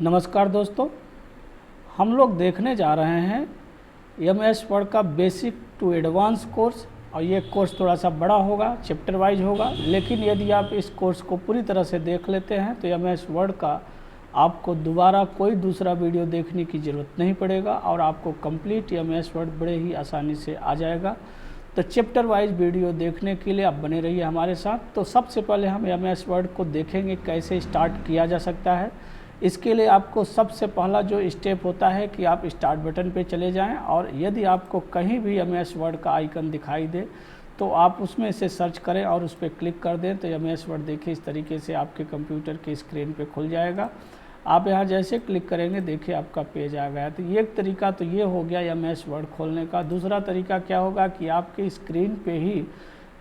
नमस्कार दोस्तों, हम लोग देखने जा रहे हैं MS वर्ड का बेसिक टू एडवांस कोर्स। और ये कोर्स थोड़ा सा बड़ा होगा, चैप्टर वाइज होगा, लेकिन यदि आप इस कोर्स को पूरी तरह से देख लेते हैं तो MS वर्ड का आपको दोबारा कोई दूसरा वीडियो देखने की ज़रूरत नहीं पड़ेगा और आपको कंप्लीट MS वर्ड बड़े ही आसानी से आ जाएगा। तो चैप्टर वाइज वीडियो देखने के लिए आप बने रहिए हमारे साथ। तो सबसे पहले हम MS वर्ड को देखेंगे कैसे स्टार्ट किया जा सकता है। इसके लिए आपको सबसे पहला जो स्टेप होता है कि आप स्टार्ट बटन पे चले जाएं और यदि आपको कहीं भी MS वर्ड का आइकन दिखाई दे तो आप उसमें से सर्च करें और उस पर क्लिक कर दें। तो MS वर्ड देखिए इस तरीके से आपके कंप्यूटर की स्क्रीन पे खुल जाएगा। आप यहाँ जैसे क्लिक करेंगे देखिए आपका पेज आ गया। तो ये एक तरीका तो ये हो गया MS वर्ड खोलने का। दूसरा तरीका क्या होगा कि आपके स्क्रीन पे ही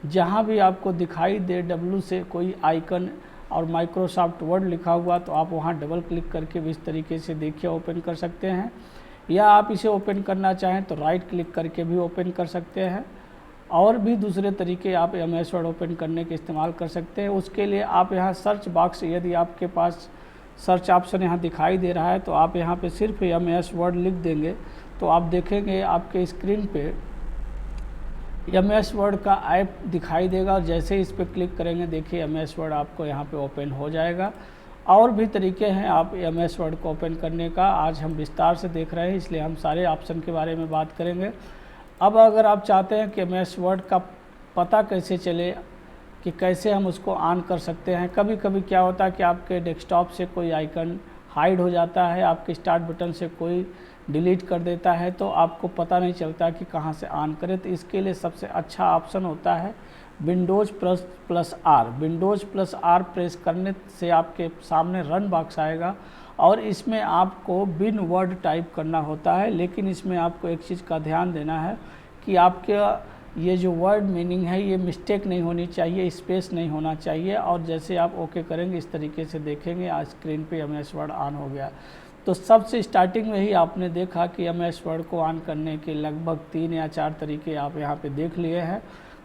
जहाँ भी आपको दिखाई दे W से कोई आइकन और माइक्रोसॉफ्ट वर्ड लिखा हुआ तो आप वहाँ डबल क्लिक करके भी इस तरीके से देखिए ओपन कर सकते हैं, या आप इसे ओपन करना चाहें तो राइट क्लिक करके भी ओपन कर सकते हैं। और भी दूसरे तरीके आप MS वर्ड ओपन करने के इस्तेमाल कर सकते हैं। उसके लिए आप यहाँ सर्च बॉक्स, यदि आपके पास सर्च ऑप्शन यहाँ दिखाई दे रहा है तो आप यहाँ पे सिर्फ MS वर्ड लिख देंगे तो आप देखेंगे आपके स्क्रीन पे MS वर्ड का ऐप दिखाई देगा और जैसे ही इस पर क्लिक करेंगे देखिए MS वर्ड आपको यहाँ पे ओपन हो जाएगा। और भी तरीके हैं आप MS वर्ड को ओपन करने का, आज हम विस्तार से देख रहे हैं इसलिए हम सारे ऑप्शन के बारे में बात करेंगे। अब अगर आप चाहते हैं कि MS वर्ड का पता कैसे चले कि कैसे हम उसको ऑन कर सकते हैं। कभी कभी क्या होता है कि आपके डेस्कटॉप से कोई आइकन हाइड हो जाता है, आपके स्टार्ट बटन से कोई डिलीट कर देता है तो आपको पता नहीं चलता कि कहाँ से ऑन करें। तो इसके लिए सबसे अच्छा ऑप्शन होता है Windows plus R. Windows plus R press करने से आपके सामने रन बॉक्स आएगा और इसमें आपको बिन वर्ड टाइप करना होता है। लेकिन इसमें आपको एक चीज़ का ध्यान देना है कि आपके ये जो वर्ड मीनिंग है ये मिस्टेक नहीं होनी चाहिए, स्पेस नहीं होना चाहिए। और जैसे आप ओके करेंगे इस तरीके से देखेंगे आज स्क्रीन पे MS वर्ड ऑन हो गया। तो सबसे स्टार्टिंग में ही आपने देखा कि MS वर्ड को ऑन करने के लगभग 3 या 4 तरीके आप यहाँ पे देख लिए हैं।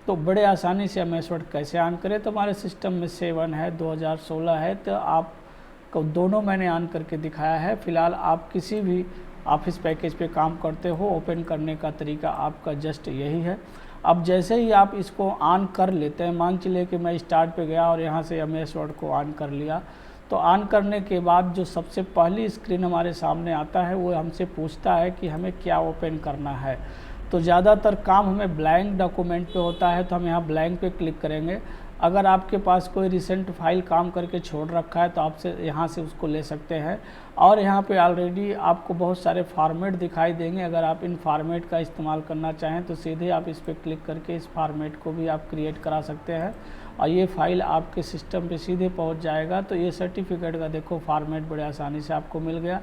तो बड़े आसानी से MS वर्ड कैसे ऑन करें, तो हमारे सिस्टम में 7 है, 2016 है, तो आपको दोनों मैंने ऑन करके दिखाया है। फ़िलहाल आप किसी भी ऑफिस पैकेज पे काम करते हो, ओपन करने का तरीका आपका जस्ट यही है। अब जैसे ही आप इसको ऑन कर लेते हैं, मान चलिए कि मैं स्टार्ट पे गया और यहाँ से MS वर्ड को ऑन कर लिया, तो ऑन करने के बाद जो सबसे पहली स्क्रीन हमारे सामने आता है वो हमसे पूछता है कि हमें क्या ओपन करना है। तो ज़्यादातर काम हमें ब्लैंक डॉक्यूमेंट पे होता है तो हम यहाँ ब्लैंक पे क्लिक करेंगे। अगर आपके पास कोई रिसेंट फाइल काम करके छोड़ रखा है तो आपसे यहाँ से उसको ले सकते हैं। और यहाँ पे ऑलरेडी आपको बहुत सारे फॉर्मेट दिखाई देंगे। अगर आप इन फॉर्मेट का इस्तेमाल करना चाहें तो सीधे आप इस पर क्लिक करके इस फॉर्मेट को भी आप क्रिएट करा सकते हैं और ये फाइल आपके सिस्टम पे सीधे पहुंच जाएगा। तो ये सर्टिफिकेट का देखो फॉर्मेट बड़े आसानी से आपको मिल गया।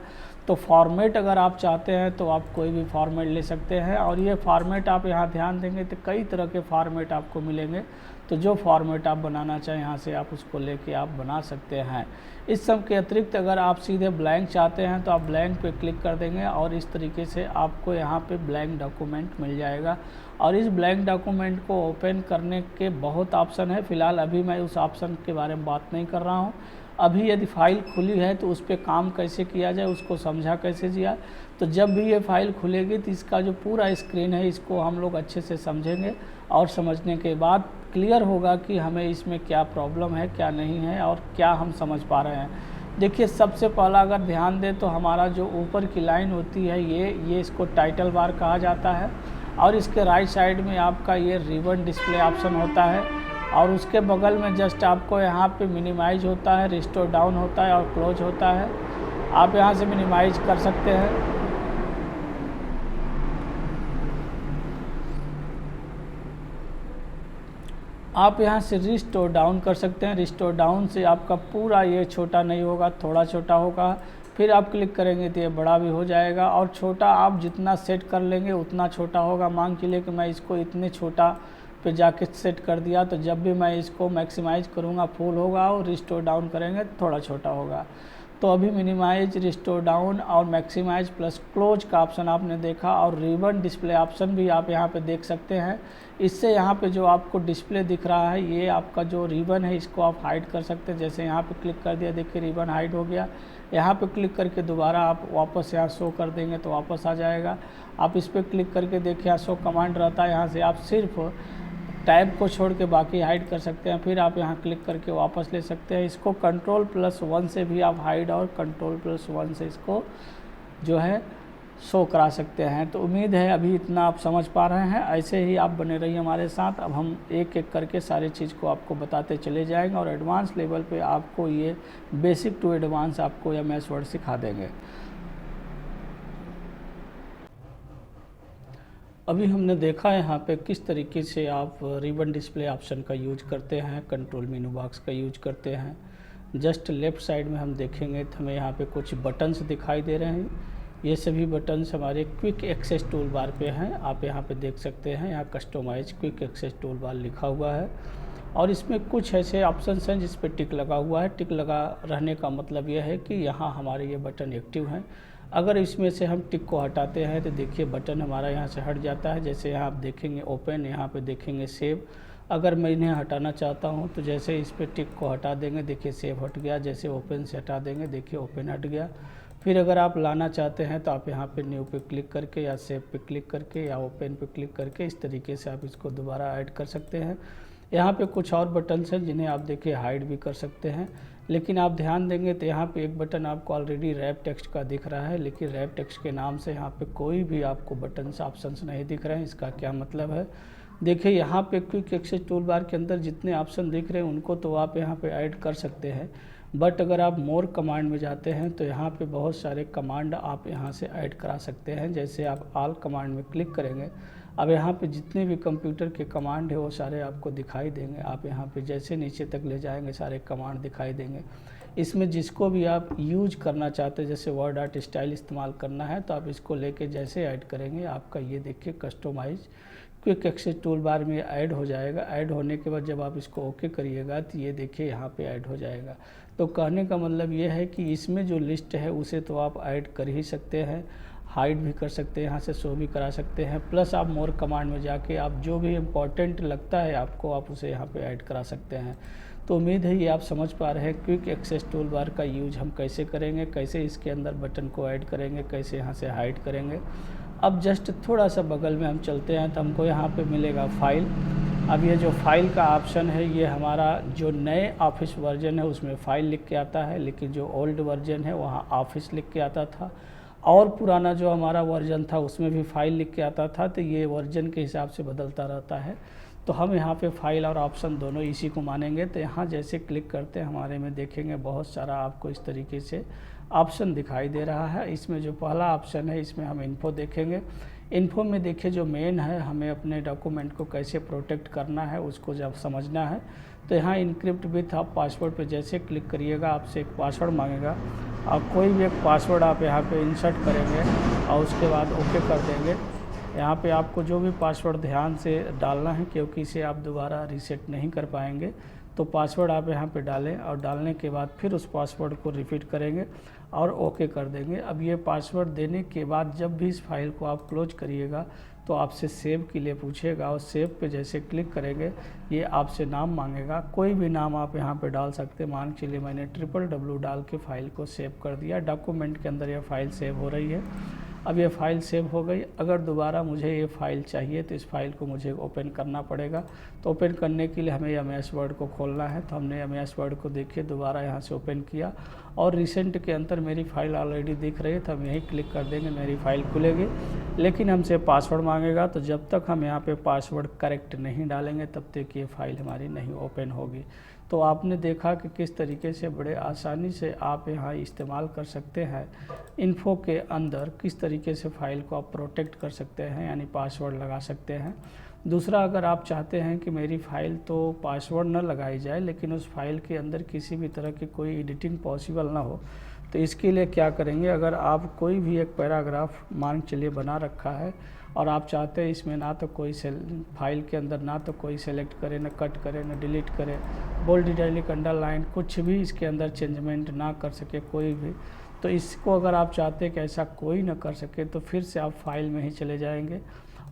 तो फॉर्मेट अगर आप चाहते हैं तो आप कोई भी फॉर्मेट ले सकते हैं और ये फॉर्मेट आप यहाँ ध्यान देंगे तो कई तरह के फॉर्मेट आपको मिलेंगे। तो जो फॉर्मेट आप बनाना चाहें यहाँ से आप उसको लेके आप बना सकते हैं। इस सब के अतिरिक्त अगर आप सीधे ब्लैंक चाहते हैं तो आप ब्लैंक पे क्लिक कर देंगे और इस तरीके से आपको यहाँ पे ब्लैंक डॉक्यूमेंट मिल जाएगा। और इस ब्लैंक डॉक्यूमेंट को ओपन करने के बहुत ऑप्शन है। फ़िलहाल अभी मैं उस ऑप्शन के बारे में बात नहीं कर रहा हूँ। अभी यदि फ़ाइल खुली है तो उस पर काम कैसे किया जाए, उसको समझा कैसे जाए। तो जब भी ये फ़ाइल खुलेगी तो इसका जो पूरा स्क्रीन है इसको हम लोग अच्छे से समझेंगे और समझने के बाद क्लियर होगा कि हमें इसमें क्या प्रॉब्लम है, क्या नहीं है और क्या हम समझ पा रहे हैं। देखिए सबसे पहला अगर ध्यान दें तो हमारा जो ऊपर की लाइन होती है ये इसको टाइटल बार कहा जाता है और इसके राइट साइड में आपका ये रिबन डिस्प्ले ऑप्शन होता है और उसके बगल में जस्ट आपको यहाँ पे मिनिमाइज होता है, रिस्टोर डाउन होता है और क्लोज होता है। आप यहाँ से मिनिमाइज कर सकते हैं। आप यहाँ से रिस्टोर डाउन कर सकते हैं। रिस्टोर डाउन से आपका पूरा ये छोटा नहीं होगा, थोड़ा छोटा होगा। फिर आप क्लिक करेंगे तो ये बड़ा भी हो जाएगा और छोटा आप जितना सेट कर लेंगे उतना छोटा होगा। मान के लिए कि मैं इसको इतने छोटा पे जाके सेट कर दिया तो जब भी मैं इसको मैक्सिमाइज करूँगा फुल होगा और रिस्टोर डाउन करेंगे तो थोड़ा छोटा होगा। तो अभी मिनिमाइज, रिस्टोर डाउन और मैक्सिमाइज प्लस क्लोज का ऑप्शन आपने देखा, और रिबन डिस्प्ले ऑप्शन भी आप यहाँ पे देख सकते हैं। इससे यहाँ पे जो आपको डिस्प्ले दिख रहा है, ये आपका जो रिबन है इसको आप हाइड कर सकते हैं। जैसे यहाँ पे क्लिक कर दिया, देखिए रिबन हाइड हो गया। यहाँ पे क्लिक करके दोबारा आप वापस यहाँ शो कर देंगे तो वापस आ जाएगा। आप इस पर क्लिक करके देखिए, यहाँ शो कमांड रहता है, यहाँ से आप सिर्फ टैब को छोड़ के बाकी हाइड कर सकते हैं। फिर आप यहाँ क्लिक करके वापस ले सकते हैं। इसको Ctrl+1 से भी आप हाइड और Ctrl+1 से इसको जो है शो करा सकते हैं। तो उम्मीद है अभी इतना आप समझ पा रहे हैं। ऐसे ही आप बने रहिए हमारे साथ। अब हम एक एक करके सारी चीज़ को आपको बताते चले जाएंगे और एडवांस लेवल पे आपको ये बेसिक टू एडवांस आपको MS वर्ड सिखा देंगे। अभी हमने देखा यहाँ पे किस तरीके से आप रिबन डिस्प्ले ऑप्शन का यूज करते हैं, कंट्रोल मेनू बॉक्स का यूज करते हैं। जस्ट लेफ़्ट साइड में हम देखेंगे तो हमें यहाँ पे कुछ बटन्स दिखाई दे रहे हैं। ये सभी बटन्स हमारे क्विक एक्सेस टूल बार पे हैं। आप यहाँ पे देख सकते हैं, यहाँ customise quick access tool bar लिखा हुआ है और इसमें कुछ ऐसे ऑप्शंस हैं जिस पे टिक लगा हुआ है। टिक लगा रहने का मतलब यह है कि यहाँ हमारे ये बटन एक्टिव हैं। अगर इसमें से हम टिक को हटाते हैं तो देखिए बटन हमारा यहाँ से हट जाता है। जैसे यहाँ आप देखेंगे ओपन, यहाँ पे देखेंगे सेव। अगर मैं इन्हें हटाना चाहता हूँ तो जैसे इस पर टिक को हटा देंगे, देखिए सेव हट गया। जैसे ओपन से हटा देंगे, देखिए ओपन हट गया। फिर अगर आप लाना चाहते हैं तो आप यहाँ पे न्यू पे क्लिक करके या सेव पे क्लिक करके या ओपन पे क्लिक करके इस तरीके से आप इसको दोबारा ऐड कर सकते हैं। यहाँ पे कुछ और बटन्स हैं जिन्हें आप देखिए हाइड भी कर सकते हैं। लेकिन आप ध्यान देंगे तो यहाँ पे एक बटन आपको ऑलरेडी रैप टेक्स्ट का दिख रहा है, लेकिन रैप टेक्स्ट के नाम से यहाँ पे कोई भी आपको बटन्स ऑप्शंस नहीं दिख रहे हैं। इसका क्या मतलब है, देखिए यहाँ पे क्विक एक्सेस टूल बार के अंदर जितने ऑप्शन दिख रहे हैं उनको तो आप यहाँ पे ऐड कर सकते हैं, बट अगर आप मोर कमांड में जाते हैं तो यहाँ पे बहुत सारे कमांड आप यहाँ से ऐड करा सकते हैं। जैसे आप ऑल कमांड में क्लिक करेंगे, अब यहाँ पे जितने भी कंप्यूटर के कमांड है वो सारे आपको दिखाई देंगे। आप यहाँ पे जैसे नीचे तक ले जाएंगे सारे कमांड दिखाई देंगे। इसमें जिसको भी आप यूज करना चाहते हैं, जैसे वर्ड आर्ट स्टाइल इस्तेमाल करना है तो आप इसको लेके जैसे ऐड करेंगे आपका ये देखिए customise quick access tool bar में ऐड हो जाएगा। ऐड होने के बाद जब आप इसको ओके करिएगा तो ये देखिए यहाँ पे ऐड हो जाएगा। तो कहने का मतलब ये है कि इसमें जो लिस्ट है उसे तो आप ऐड कर ही सकते हैं, हाइड भी कर सकते हैं, यहाँ से शो भी करा सकते हैं, प्लस आप मोर कमांड में जाके आप जो भी इम्पोर्टेंट लगता है आपको आप उसे यहाँ पे ऐड करा सकते हैं। तो उम्मीद है ये आप समझ पा रहे हैं क्विक एक्सेस टूल बार का यूज हम कैसे करेंगे, कैसे इसके अंदर बटन को ऐड करेंगे, कैसे यहाँ से हाइड करेंगे। अब जस्ट थोड़ा सा बगल में हम चलते हैं तो हमको यहाँ पे मिलेगा फाइल। अब ये जो फाइल का ऑप्शन है ये हमारा जो नए ऑफिस वर्जन है उसमें फ़ाइल लिख के आता है, लेकिन जो ओल्ड वर्जन है वहाँ ऑफिस लिख के आता था, और पुराना जो हमारा वर्जन था उसमें भी फाइल लिख के आता था। तो ये वर्जन के हिसाब से बदलता रहता है। तो हम यहाँ पे फाइल और ऑप्शन दोनों इसी को मानेंगे। तो यहाँ जैसे क्लिक करते हैं हमारे में देखेंगे बहुत सारा आपको इस तरीके से ऑप्शन दिखाई दे रहा है। इसमें जो पहला ऑप्शन है इसमें हम इन्फो देखेंगे। इन्फो में देखिए जो मेन है, हमें अपने डॉक्यूमेंट को कैसे प्रोटेक्ट करना है उसको जब समझना है तो यहाँ इनक्रिप्ट विथ आप पासवर्ड पे जैसे क्लिक करिएगा आपसे एक पासवर्ड मांगेगा। आप कोई भी एक पासवर्ड आप यहाँ पे इंसर्ट करेंगे और उसके बाद ओके कर देंगे। यहाँ पे आपको जो भी पासवर्ड ध्यान से डालना है क्योंकि इसे आप दोबारा रीसेट नहीं कर पाएंगे। तो पासवर्ड आप यहाँ पे डालें और डालने के बाद फिर उस पासवर्ड को रिपीट करेंगे और ओके कर देंगे। अब ये पासवर्ड देने के बाद जब भी इस फाइल को आप क्लोज करिएगा तो आपसे सेव के लिए पूछेगा और सेव पे जैसे क्लिक करेंगे ये आपसे नाम मांगेगा। कोई भी नाम आप यहाँ पे डाल सकते हैं। मान के लिए मैंने www डाल के फ़ाइल को सेव कर दिया। डॉक्यूमेंट के अंदर ये फ़ाइल सेव हो रही है। अब ये फ़ाइल सेव हो गई। अगर दोबारा मुझे ये फ़ाइल चाहिए तो इस फाइल को मुझे ओपन करना पड़ेगा। तो ओपन करने के लिए हमें MS वर्ड को खोलना है। तो हमने MS वर्ड को देखिए दोबारा यहाँ से ओपन किया और रिसेंट के अंदर मेरी फ़ाइल ऑलरेडी दिख रही है। तो हम यहीं क्लिक कर देंगे, मेरी फ़ाइल खुलेगी। लेकिन हमसे पासवर्ड मांगेगा, तो जब तक हम यहाँ पे पासवर्ड करेक्ट नहीं डालेंगे तब तक ये फ़ाइल हमारी नहीं ओपन होगी। तो आपने देखा कि किस तरीके से बड़े आसानी से आप यहाँ इस्तेमाल कर सकते हैं। इन्फो के अंदर किस तरीके से फ़ाइल को आप प्रोटेक्ट कर सकते हैं, यानी पासवर्ड लगा सकते हैं। दूसरा, अगर आप चाहते हैं कि मेरी फ़ाइल तो पासवर्ड न लगाई जाए लेकिन उस फाइल के अंदर किसी भी तरह की कोई एडिटिंग पॉसिबल ना हो, तो इसके लिए क्या करेंगे, अगर आप कोई भी एक पैराग्राफ मान चलिए बना रखा है और आप चाहते हैं इसमें ना तो कोई फाइल के अंदर ना तो कोई सेलेक्ट करे, ना कट करे, ना डिलीट करे, बोल्ड इटैलिक अंडरलाइन कुछ भी इसके अंदर चेंजमेंट ना कर सके कोई भी। तो इसको अगर आप चाहते हैं कि ऐसा कोई ना कर सके तो फिर से आप फाइल में ही चले जाएंगे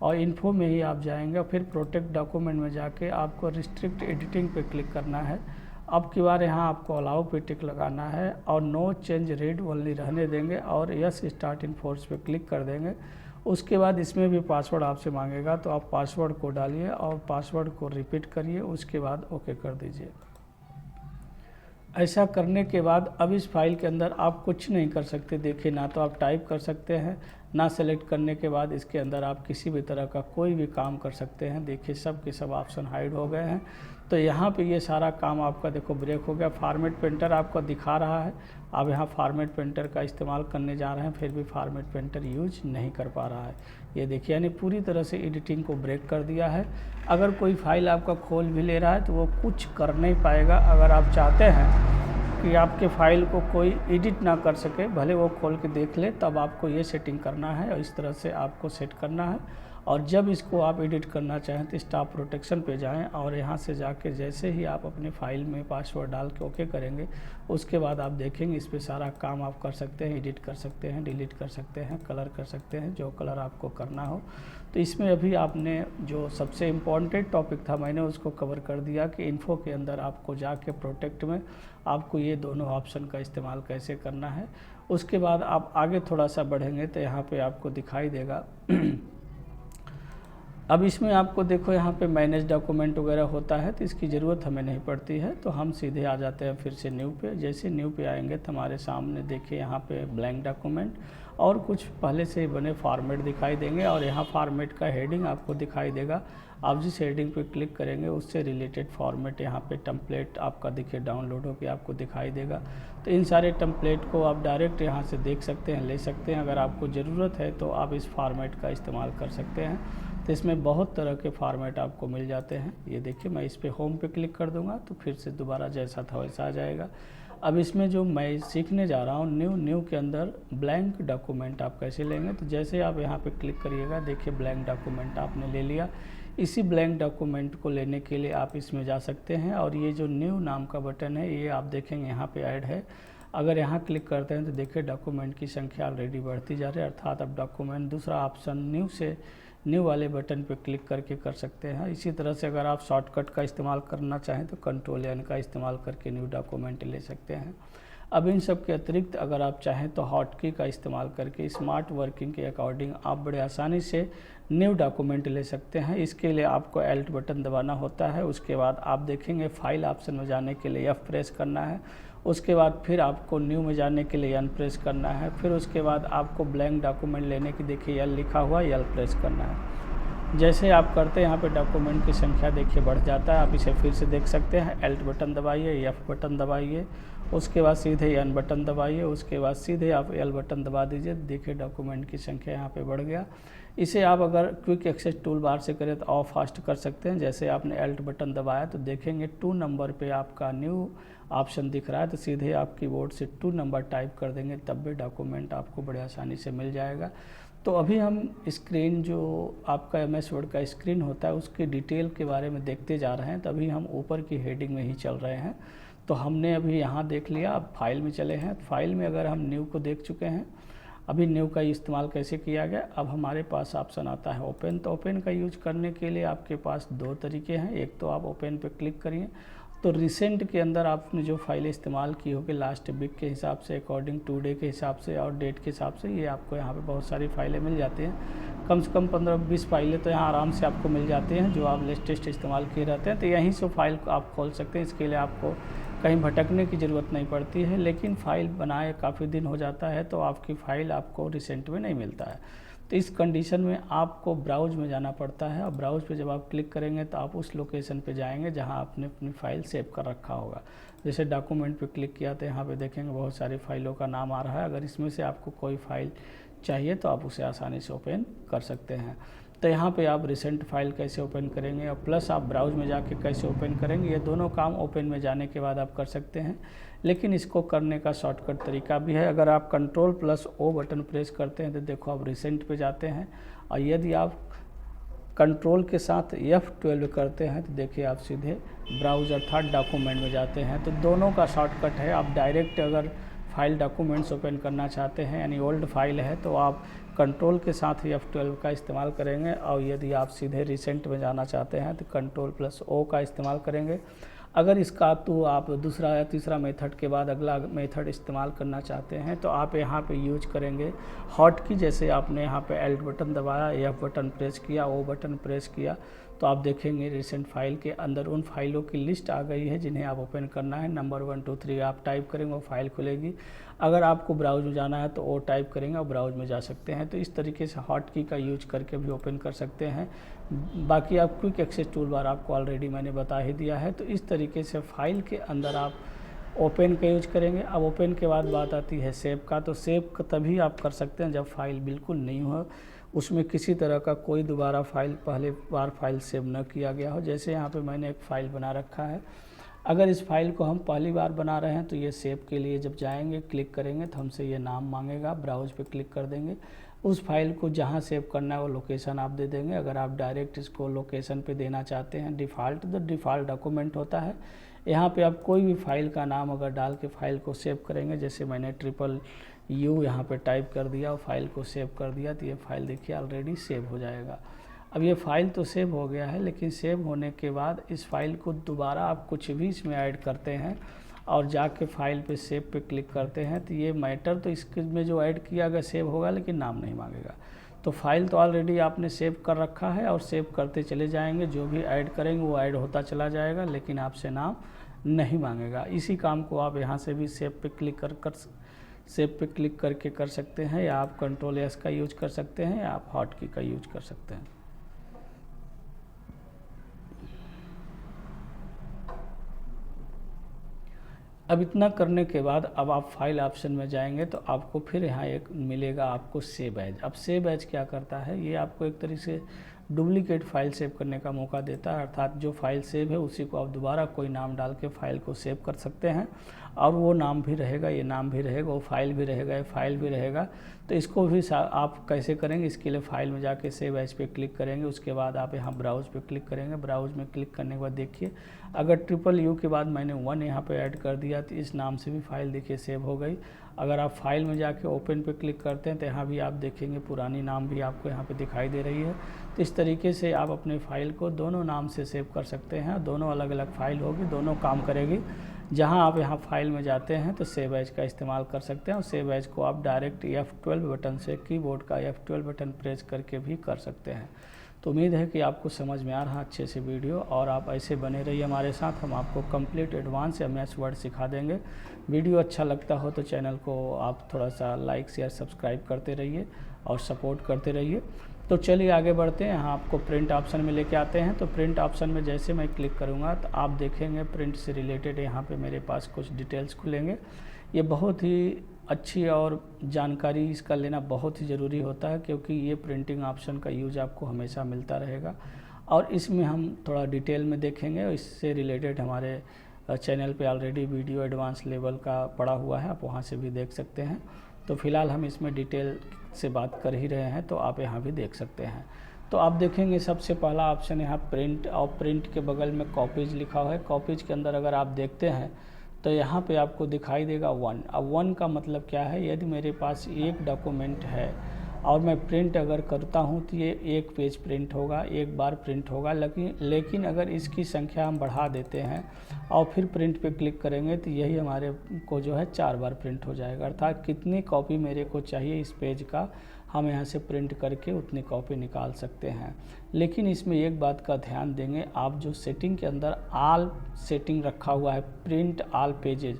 और इन्फो में ही आप जाएंगे और फिर प्रोटेक्ट डॉक्यूमेंट में जाके आपको रिस्ट्रिक्ट एडिटिंग पे क्लिक करना है। अब की बार यहाँ आपको अलाउ पे टिक लगाना है और नो चेंज रीड ओनली रहने देंगे और यस स्टार्ट इन फोर्स पे क्लिक कर देंगे। उसके बाद इसमें भी पासवर्ड आपसे मांगेगा तो आप पासवर्ड को डालिए और पासवर्ड को रिपीट करिए, उसके बाद ओके कर दीजिए। ऐसा करने के बाद अब इस फाइल के अंदर आप कुछ नहीं कर सकते। देखिए ना तो आप टाइप कर सकते हैं, ना सेलेक्ट करने के बाद इसके अंदर आप किसी भी तरह का कोई भी काम कर सकते हैं। देखिए सब के सब ऑप्शन हाइड हो गए हैं। तो यहाँ पे ये सारा काम आपका देखो ब्रेक हो गया। फॉर्मेट पेंटर आपको दिखा रहा है, अब यहाँ फॉर्मेट पेंटर का इस्तेमाल करने जा रहे हैं, फिर भी फॉर्मेट पेंटर यूज नहीं कर पा रहा है। ये देखिए यानी पूरी तरह से एडिटिंग को ब्रेक कर दिया है। अगर कोई फाइल आपका खोल भी ले रहा है तो वो कुछ कर नहीं पाएगा। अगर आप चाहते हैं कि आपके फाइल को कोई एडिट ना कर सके, भले वो खोल के देख ले, तब आपको ये सेटिंग करना है और इस तरह से आपको सेट करना है। और जब इसको आप एडिट करना चाहें तो स्टाफ प्रोटेक्शन पे जाएं और यहाँ से जाके जैसे ही आप अपने फाइल में पासवर्ड डाल के ओके करेंगे, उसके बाद आप देखेंगे इस पे सारा काम आप कर सकते हैं, एडिट कर सकते हैं, डिलीट कर सकते हैं, कलर कर सकते हैं, जो कलर आपको करना हो। तो इसमें अभी आपने जो सबसे इम्पॉर्टेंट टॉपिक था मैंने उसको कवर कर दिया कि इन्फो के अंदर आपको जाके प्रोटेक्ट में आपको ये दोनों ऑप्शन का इस्तेमाल कैसे करना है। उसके बाद आप आगे थोड़ा सा बढ़ेंगे तो यहाँ पे आपको दिखाई देगा अब इसमें आपको देखो यहाँ पे मैनेज डॉक्यूमेंट वगैरह होता है तो इसकी ज़रूरत हमें नहीं पड़ती है। तो हम सीधे आ जाते हैं फिर से न्यू पे। जैसे न्यू पे आएंगे तो हमारे सामने देखिए यहाँ पे ब्लैंक डॉक्यूमेंट और कुछ पहले से ही बने फॉर्मेट दिखाई देंगे और यहाँ फॉर्मेट का हेडिंग आपको दिखाई देगा। आप जिस हेडिंग पे क्लिक करेंगे उससे रिलेटेड फॉर्मेट यहाँ पे टेम्पलेट आपका देखिए डाउनलोड होकर आपको दिखाई देगा। तो इन सारे टेम्पलेट को आप डायरेक्ट यहाँ से देख सकते हैं, ले सकते हैं। अगर आपको ज़रूरत है तो आप इस फॉर्मेट का इस्तेमाल कर सकते हैं। तो इसमें बहुत तरह के फॉर्मेट आपको मिल जाते हैं। ये देखिए मैं इस पर होम पे क्लिक कर दूंगा तो फिर से दोबारा जैसा था वैसा आ जाएगा। अब इसमें जो मैं सीखने जा रहा हूँ न्यू के अंदर ब्लैंक डॉक्यूमेंट आप कैसे लेंगे। तो जैसे आप यहाँ पे क्लिक करिएगा देखिए ब्लैंक डॉक्यूमेंट आपने ले लिया। इसी ब्लैंक डॉक्यूमेंट को लेने के लिए आप इसमें जा सकते हैं और ये जो न्यू नाम का बटन है ये आप देखेंगे यहाँ पे ऐड है। अगर यहाँ क्लिक करते हैं तो देखिए डॉक्यूमेंट की संख्या ऑलरेडी बढ़ती जा रही है, अर्थात अब डॉक्यूमेंट दूसरा ऑप्शन न्यू से न्यू वाले बटन पे क्लिक करके कर सकते हैं। इसी तरह से अगर आप शॉर्टकट का इस्तेमाल करना चाहें तो कंट्रोल एन का इस्तेमाल करके न्यू डॉक्यूमेंट ले सकते हैं। अब इन सब के अतिरिक्त अगर आप चाहें तो हॉटकी का इस्तेमाल करके स्मार्ट वर्किंग के अकॉर्डिंग आप बड़े आसानी से न्यू डॉक्यूमेंट ले सकते हैं। इसके लिए आपको एल्ट बटन दबाना होता है। उसके बाद आप देखेंगे फाइल ऑप्शन में जाने के लिए एफ प्रेस करना है। उसके बाद फिर आपको न्यू में जाने के लिए एन प्रेस करना है। फिर उसके बाद आपको ब्लैंक डॉक्यूमेंट लेने की देखिए एल लिखा हुआ एल प्रेस करना है। जैसे आप करते हैं यहाँ पे डॉक्यूमेंट की संख्या देखिए बढ़ जाता है। आप इसे फिर से देख सकते हैं, एल्ट बटन दबाइए, एफ बटन दबाइए, उसके बाद सीधे एन बटन दबाइए, उसके बाद सीधे आप एल बटन दबा दीजिए। देखिए डॉक्यूमेंट की संख्या यहाँ पे बढ़ गया। इसे आप अगर क्विक एक्सेस टूल बार से करें तो और फास्ट कर सकते हैं। जैसे आपने एल्ट बटन दबाया तो देखेंगे 2 नंबर पे आपका न्यू ऑप्शन दिख रहा है, तो सीधे आप कीबोर्ड से 2 नंबर टाइप कर देंगे, तब भी डॉक्यूमेंट आपको बड़े आसानी से मिल जाएगा। तो अभी हम स्क्रीन जो आपका MS वर्ड का स्क्रीन होता है उसकी डिटेल के बारे में देखते जा रहे हैं। तभी हम ऊपर की हेडिंग में ही चल रहे हैं। तो हमने अभी यहाँ देख लिया, अब फाइल में चले हैं। फाइल में अगर हम न्यू को देख चुके हैं, अभी न्यू का इस्तेमाल कैसे किया गया, अब हमारे पास ऑप्शन आता है ओपन। तो ओपन का यूज करने के लिए आपके पास 2 तरीके हैं। एक तो आप ओपन पे क्लिक करिए तो रिसेंट के अंदर आपने जो फाइल इस्तेमाल की होगी लास्ट वीक के हिसाब से, अकॉर्डिंग टू डे के हिसाब से और डेट के हिसाब से, ये आपको यहाँ पे बहुत सारी फाइलें मिल जाती हैं। कम से कम 15-20 फाइलें तो यहाँ आराम से आपको मिल जाती हैं जो आप लेटेस्ट इस्तेमाल किए रहते हैं। तो यहीं से फाइल को आप खोल सकते हैं। इसके लिए आपको कहीं भटकने की ज़रूरत नहीं पड़ती है। लेकिन फ़ाइल बनाए काफ़ी दिन हो जाता है तो आपकी फ़ाइल आपको रिसेंट में नहीं मिलता है। तो इस कंडीशन में आपको ब्राउज में जाना पड़ता है और ब्राउज पे जब आप क्लिक करेंगे तो आप उस लोकेशन पे जाएंगे जहां आपने अपनी फ़ाइल सेव कर रखा होगा। जैसे डॉक्यूमेंट पे क्लिक किया तो यहाँ पे देखेंगे बहुत सारी फ़ाइलों का नाम आ रहा है। अगर इसमें से आपको कोई फ़ाइल चाहिए तो आप उसे आसानी से ओपन कर सकते हैं। तो यहाँ पे आप रिसेंट फाइल कैसे ओपन करेंगे और प्लस आप ब्राउज में जाके कैसे ओपन करेंगे, ये दोनों काम ओपन में जाने के बाद आप कर सकते हैं। लेकिन इसको करने का शॉर्टकट तरीका भी है। अगर आप Ctrl+O बटन प्रेस करते हैं तो देखो आप रिसेंट पे जाते हैं, और यदि आप कंट्रोल के साथ F12 करते हैं तो देखिए आप सीधे ब्राउज़ अर्थात डॉक्यूमेंट में जाते हैं। तो दोनों का शॉर्टकट है। आप डायरेक्ट अगर फाइल डॉक्यूमेंट्स ओपन करना चाहते हैं यानी ओल्ड फाइल है तो आप कंट्रोल के साथ F12 का इस्तेमाल करेंगे, और यदि आप सीधे रिसेंट में जाना चाहते हैं तो Ctrl+O का इस्तेमाल करेंगे। अगर इसका तो आप दूसरा या तीसरा मेथड के बाद अगला मेथड इस्तेमाल करना चाहते हैं तो आप यहाँ पे यूज करेंगे हॉट की। जैसे आपने यहाँ पे Alt बटन दबाया, F बटन प्रेस किया, O बटन प्रेस किया, तो आप देखेंगे रिसेंट फाइल के अंदर उन फाइलों की लिस्ट आ गई है जिन्हें आप ओपन करना है। नंबर 1 2 3 आप टाइप करेंगे वो फाइल खुलेगी। अगर आपको ब्राउज में जाना है तो O टाइप करेंगे और ब्राउज में जा सकते हैं। तो इस तरीके से हॉट की का यूज करके भी ओपन कर सकते हैं। बाकी आप क्विक एक्सेस टूल बार आपको ऑलरेडी मैंने बता ही दिया है। तो इस तरीके से फाइल के अंदर आप ओपन का यूज करेंगे। अब ओपन के बाद बात आती है सेव का। तो सेव तभी आप कर सकते हैं जब फाइल बिल्कुल नहीं हो, उसमें किसी तरह का कोई दोबारा फाइल पहले बार फाइल सेव न किया गया हो। जैसे यहाँ पे मैंने एक फ़ाइल बना रखा है, अगर इस फाइल को हम पहली बार बना रहे हैं तो ये सेव के लिए जब जाएंगे क्लिक करेंगे तो हमसे ये नाम मांगेगा, ब्राउज पे क्लिक कर देंगे। उस फाइल को जहाँ सेव करना है वो लोकेशन आप दे देंगे। अगर आप डायरेक्ट इसको लोकेशन पे देना चाहते हैं डिफ़ॉल्ट, तो डिफ़ॉल्ट डॉक्यूमेंट होता है। यहाँ पे आप कोई भी फाइल का नाम अगर डाल के फाइल को सेव करेंगे, जैसे मैंने UU यहाँ पे टाइप कर दिया और फाइल को सेव कर दिया, तो ये फाइल देखिए ऑलरेडी सेव हो जाएगा। अब ये फ़ाइल तो सेव हो गया है, लेकिन सेव होने के बाद इस फाइल को दोबारा आप कुछ भी इसमें ऐड करते हैं और जाके फाइल पे सेव पे क्लिक करते हैं तो ये मैटर तो इसमें जो ऐड किया गया सेव होगा, लेकिन नाम नहीं मांगेगा। तो फाइल तो ऑलरेडी आपने सेव कर रखा है और सेव करते चले जाएंगे, जो भी ऐड करेंगे वो ऐड होता चला जाएगा, लेकिन आपसे नाम नहीं मांगेगा। इसी काम को आप यहाँ से भी सेव पे क्लिक सेव पे क्लिक करके कर सकते हैं, या आप Ctrl+S का यूज कर सकते हैं, या आप हॉट की का यूज कर सकते हैं। अब इतना करने के बाद अब आप फाइल ऑप्शन में जाएंगे तो आपको फिर यहाँ एक मिलेगा आपको सेव एज। अब सेव एज क्या करता है, ये आपको एक तरीके से डुप्लीकेट फाइल सेव करने का मौका देता है। अर्थात जो फाइल सेव है उसी को आप दोबारा कोई नाम डाल के फाइल को सेव कर सकते हैं, और वो नाम भी रहेगा, ये नाम भी रहेगा, वो फाइल भी रहेगा, ये फाइल भी रहेगा। तो इसको भी आप कैसे करेंगे, इसके लिए फाइल में जाके सेव एज पे क्लिक करेंगे। उसके बाद आप यहाँ ब्राउज पे क्लिक करेंगे। ब्राउज में क्लिक करने के बाद देखिए अगर UU के बाद मैंने 1 यहाँ पे ऐड कर दिया तो इस नाम से भी फाइल देखिए सेव हो गई। अगर आप फाइल में जाके ओपन पे क्लिक करते हैं तो यहाँ भी आप देखेंगे पुरानी नाम भी आपको यहाँ पे दिखाई दे रही है। तो इस तरीके से आप अपने फाइल को दोनों नाम से सेव कर सकते हैं। दोनों अलग अलग फाइल होगी, दोनों काम करेगी। जहाँ आप यहाँ फाइल में जाते हैं तो सेव एज का इस्तेमाल कर सकते हैं, और सेव एज को आप डायरेक्ट F12 बटन से कीबोर्ड का F12 बटन प्रेस करके भी कर सकते हैं। तो उम्मीद है कि आपको समझ में आ रहा अच्छे से वीडियो, और आप ऐसे बने रहिए हमारे साथ। हम आपको कंप्लीट एडवांस MS वर्ड सिखा देंगे। वीडियो अच्छा लगता हो तो चैनल को आप थोड़ा सा लाइक शेयर सब्सक्राइब करते रहिए और सपोर्ट करते रहिए। तो चलिए आगे बढ़ते हैं। यहाँ आपको प्रिंट ऑप्शन में लेके आते हैं। तो प्रिंट ऑप्शन में जैसे मैं क्लिक करूँगा तो आप देखेंगे प्रिंट से रिलेटेड यहाँ पे मेरे पास कुछ डिटेल्स खुलेंगे। ये बहुत ही अच्छी और जानकारी इसका लेना बहुत ही ज़रूरी होता है, क्योंकि ये प्रिंटिंग ऑप्शन का यूज़ आपको हमेशा मिलता रहेगा, और इसमें हम थोड़ा डिटेल में देखेंगे। और इससे रिलेटेड हमारे चैनल पे ऑलरेडी वीडियो एडवांस लेवल का पड़ा हुआ है, आप वहाँ से भी देख सकते हैं। तो फिलहाल हम इसमें डिटेल से बात कर ही रहे हैं, तो आप यहाँ भी देख सकते हैं। तो आप देखेंगे सबसे पहला ऑप्शन यहाँ प्रिंट, और प्रिंट के बगल में कॉपीज लिखा हुआ है। कॉपीज के अंदर अगर आप देखते हैं तो यहाँ पे आपको दिखाई देगा 1। अब 1 का मतलब क्या है, यदि मेरे पास एक डॉक्यूमेंट है और मैं प्रिंट अगर करता हूँ तो ये एक पेज प्रिंट होगा, एक बार प्रिंट होगा। लेकिन अगर इसकी संख्या हम बढ़ा देते हैं और फिर प्रिंट पे क्लिक करेंगे तो यही हमारे को जो है 4 बार प्रिंट हो जाएगा। अर्थात कितनी कॉपी मेरे को चाहिए इस पेज का, हम यहाँ से प्रिंट करके उतनी कॉपी निकाल सकते हैं। लेकिन इसमें एक बात का ध्यान देंगे, आप जो सेटिंग के अंदर ऑल सेटिंग रखा हुआ है, प्रिंट ऑल पेजेज,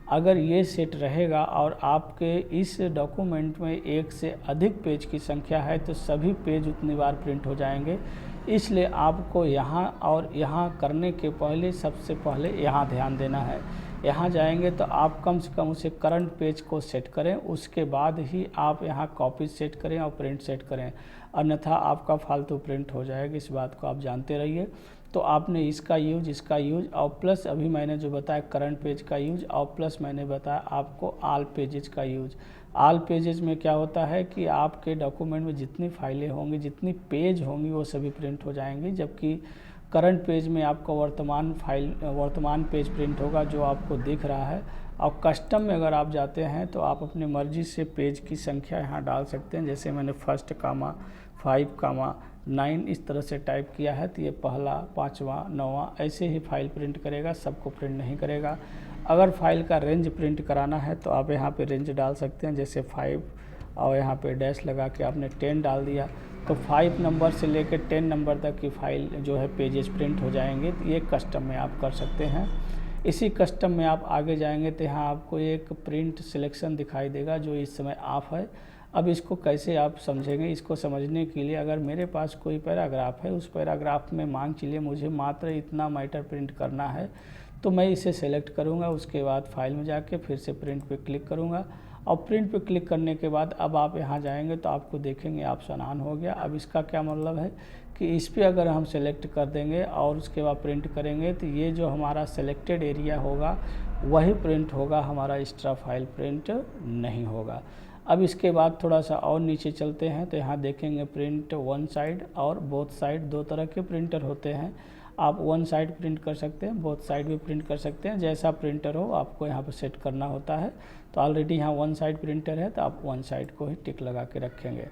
अगर ये सेट रहेगा और आपके इस डॉक्यूमेंट में एक से अधिक पेज की संख्या है तो सभी पेज उतनी बार प्रिंट हो जाएंगे। इसलिए आपको यहाँ और यहाँ करने के पहले सबसे पहले यहाँ ध्यान देना है यहाँ जाएंगे तो आप कम से कम उसे करंट पेज को सेट करें, उसके बाद ही आप यहाँ कॉपी सेट करें और प्रिंट सेट करें, अन्यथा आपका फालतू प्रिंट हो जाएगा। इस बात को आप जानते रहिए। तो आपने इसका यूज और प्लस अभी मैंने जो बताया करंट पेज का यूज, और प्लस मैंने बताया आपको ऑल पेजेस का यूज। ऑल पेजेस में क्या होता है कि आपके डॉक्यूमेंट में जितनी फाइलें होंगी, जितनी पेज होंगी, वो सभी प्रिंट हो जाएंगी, जबकि करंट पेज में आपका वर्तमान पेज प्रिंट होगा जो आपको दिख रहा है। और कस्टम में अगर आप जाते हैं तो आप अपनी मर्ज़ी से पेज की संख्या यहाँ डाल सकते हैं। जैसे मैंने 1 कामा 5 कामा 9 इस तरह से टाइप किया है, तो ये पहला, 5वां, 9वां ऐसे ही फाइल प्रिंट करेगा, सबको प्रिंट नहीं करेगा। अगर फाइल का रेंज प्रिंट कराना है तो आप यहाँ पे रेंज डाल सकते हैं, जैसे 5 और यहाँ पे डैश लगा के आपने 10 डाल दिया, तो 5 नंबर से लेकर 10 नंबर तक की फाइल जो है पेजेस प्रिंट हो जाएंगे। तो ये कस्टम में आप कर सकते हैं। इसी कस्टम में आप आगे जाएंगे तो यहाँ आपको एक प्रिंट सिलेक्शन दिखाई देगा जो इस समय ऑफ है। अब इसको कैसे आप समझेंगे, इसको समझने के लिए अगर मेरे पास कोई पैराग्राफ है, उस पैराग्राफ में मान चलिए मुझे मात्र इतना मैटर प्रिंट करना है, तो मैं इसे सेलेक्ट करूँगा। उसके बाद फाइल में जाके फिर से प्रिंट पे क्लिक करूँगा, और प्रिंट पे क्लिक करने के बाद अब आप यहाँ जाएंगे तो आपको देखेंगे ऑप्शन ऑन हो गया। अब इसका क्या मतलब है कि इस पर अगर हम सेलेक्ट कर देंगे और उसके बाद प्रिंट करेंगे तो ये जो हमारा सेलेक्टेड एरिया होगा वही प्रिंट होगा, हमारा एक्स्ट्रा फाइल प्रिंट नहीं होगा। अब इसके बाद थोड़ा सा और नीचे चलते हैं तो यहाँ देखेंगे प्रिंट वन साइड और बोथ साइड, दो तरह के प्रिंटर होते हैं। आप वन साइड प्रिंट कर सकते हैं, बोथ साइड भी प्रिंट कर सकते हैं, जैसा प्रिंटर हो आपको यहाँ पर सेट करना होता है। तो ऑलरेडी यहाँ वन साइड प्रिंटर है तो आप वन साइड को ही टिक लगा के रखेंगे।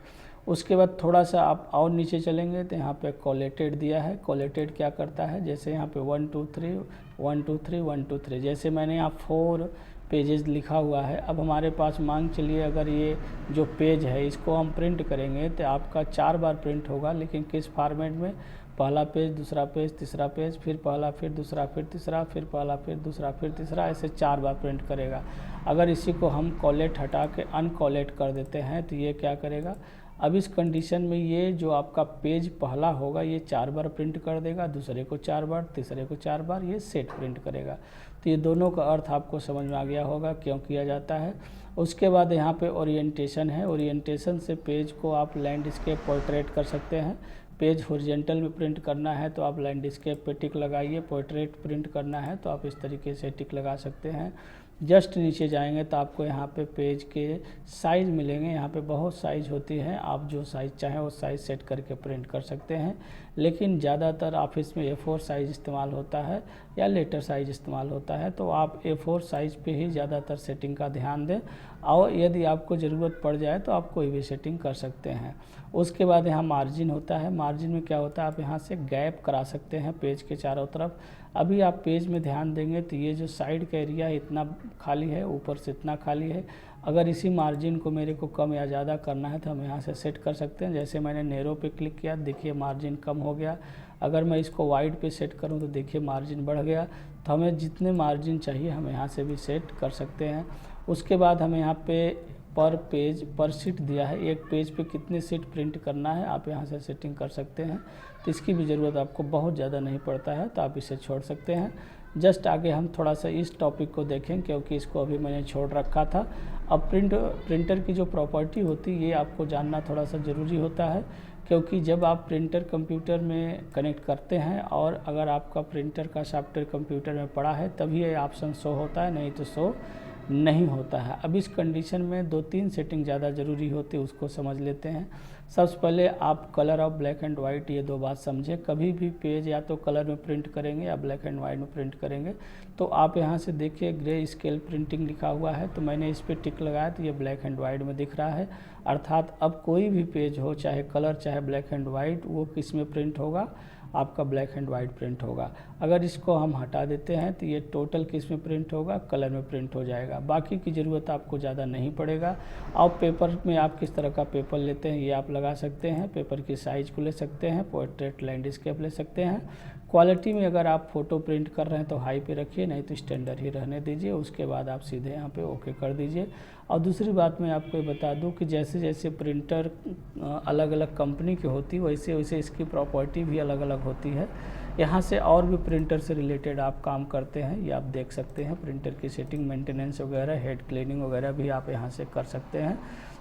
उसके बाद थोड़ा सा आप और नीचे चलेंगे तो यहाँ पे कोलेटेड दिया है। कोलेटेड क्या करता है, जैसे यहाँ पे 1 2 3 1 2 3 1 2 3, जैसे मैंने यहाँ 4 पेजेस लिखा हुआ है। अब हमारे पास मान चलिए अगर ये जो पेज है इसको हम प्रिंट करेंगे तो आपका 4 बार प्रिंट होगा, लेकिन किस फॉर्मेट में, पहला पेज, दूसरा पेज, तीसरा पेज, फिर पहला, फिर दूसरा, फिर तीसरा, फिर पहला, फिर दूसरा, फिर तीसरा, ऐसे 4 बार प्रिंट करेगा। अगर इसी को हम कॉलेट हटा के अनकॉलेट कर देते हैं तो ये क्या करेगा, अब इस कंडीशन में ये जो आपका पेज पहला होगा ये 4 बार प्रिंट कर देगा, दूसरे को 4 बार, तीसरे को 4 बार, ये सेट प्रिंट करेगा। तो ये दोनों का अर्थ आपको समझ में आ गया होगा क्यों किया जाता है। उसके बाद यहाँ पे ओरिएंटेशन है। ओरिएंटेशन से पेज को आप लैंडस्केप पोर्ट्रेट कर सकते हैं। पेज हॉरिजॉन्टल में प्रिंट करना है तो आप लैंडस्केप पे टिक लगाइए, पोर्ट्रेट प्रिंट करना है तो आप इस तरीके से टिक लगा सकते हैं। जस्ट नीचे जाएंगे तो आपको यहाँ पे पेज के साइज़ मिलेंगे। यहाँ पे बहुत साइज़ होती है, आप जो साइज़ चाहें वो साइज़ सेट करके प्रिंट कर सकते हैं, लेकिन ज़्यादातर ऑफिस में A4 साइज़ इस्तेमाल होता है या लेटर साइज़ इस्तेमाल होता है, तो आप A4 साइज़ पे ही ज़्यादातर सेटिंग का ध्यान दें, और यदि आपको ज़रूरत पड़ जाए तो आप कोई भी सेटिंग कर सकते हैं। उसके बाद यहाँ मार्जिन होता है। मार्जिन में क्या होता है, आप यहाँ से गैप करा सकते हैं पेज के चारों तरफ। अभी आप पेज में ध्यान देंगे तो ये जो साइड का एरिया है इतना खाली है, ऊपर से इतना खाली है। अगर इसी मार्जिन को मेरे को कम या ज़्यादा करना है तो हम यहाँ से सेट कर सकते हैं। जैसे मैंने नैरो पे क्लिक किया, देखिए मार्जिन कम हो गया। अगर मैं इसको वाइड पे सेट करूँ तो देखिए मार्जिन बढ़ गया। तो हमें जितने मार्जिन चाहिए हम यहाँ से भी सेट कर सकते हैं। उसके बाद हमें यहाँ पे पर पेज पर सीट दिया है, एक पेज पे कितने सीट प्रिंट करना है आप यहाँ से सेटिंग कर सकते हैं। तो इसकी भी ज़रूरत आपको बहुत ज़्यादा नहीं पड़ता है, तो आप इसे छोड़ सकते हैं। जस्ट आगे हम थोड़ा सा इस टॉपिक को देखें क्योंकि इसको अभी मैंने छोड़ रखा था। अब प्रिंटर की जो प्रॉपर्टी होती है ये आपको जानना थोड़ा सा ज़रूरी होता है, क्योंकि जब आप प्रिंटर कंप्यूटर में कनेक्ट करते हैं और अगर आपका प्रिंटर का सॉफ्टवेयर कंप्यूटर में पड़ा है तभी ये ऑप्शन शो होता है, नहीं तो शो नहीं होता है। अब इस कंडीशन में 2-3 सेटिंग ज़्यादा ज़रूरी होती है, उसको समझ लेते हैं। सबसे पहले आप colour of black and white, ये 2 बात समझें। कभी भी पेज या तो कलर में प्रिंट करेंगे या ब्लैक एंड वाइट में प्रिंट करेंगे तो आप यहाँ से देखिए ग्रे स्केल प्रिंटिंग लिखा हुआ है, तो मैंने इस पर टिक लगाया तो ये ब्लैक एंड वाइट में दिख रहा है। अर्थात अब कोई भी पेज हो, चाहे कलर चाहे ब्लैक एंड वाइट, वो किस में प्रिंट होगा, आपका ब्लैक एंड वाइट प्रिंट होगा। अगर इसको हम हटा देते हैं तो ये टोटल किस में प्रिंट होगा, कलर में प्रिंट हो जाएगा। बाकी की ज़रूरत आपको ज़्यादा नहीं पड़ेगा। और पेपर में आप किस तरह का पेपर लेते हैं ये आप लगा सकते हैं। पेपर की साइज़ को ले सकते हैं, पोर्ट्रेट लैंडस्केप ले सकते हैं। क्वालिटी में अगर आप फ़ोटो प्रिंट कर रहे हैं तो हाई पे रखिए, नहीं तो स्टैंडर्ड ही रहने दीजिए। उसके बाद आप सीधे यहाँ पे ओके कर दीजिए। और दूसरी बात मैं आपको बता दूं कि जैसे जैसे प्रिंटर अलग अलग कंपनी की होती है वैसे वैसे इसकी प्रॉपर्टी भी अलग अलग होती है। यहाँ से और भी प्रिंटर से रिलेटेड आप काम करते हैं, ये आप देख सकते हैं। प्रिंटर की सेटिंग, मेंटेनेंस वगैरह, हेड क्लीनिंग वगैरह भी आप यहाँ से कर सकते हैं।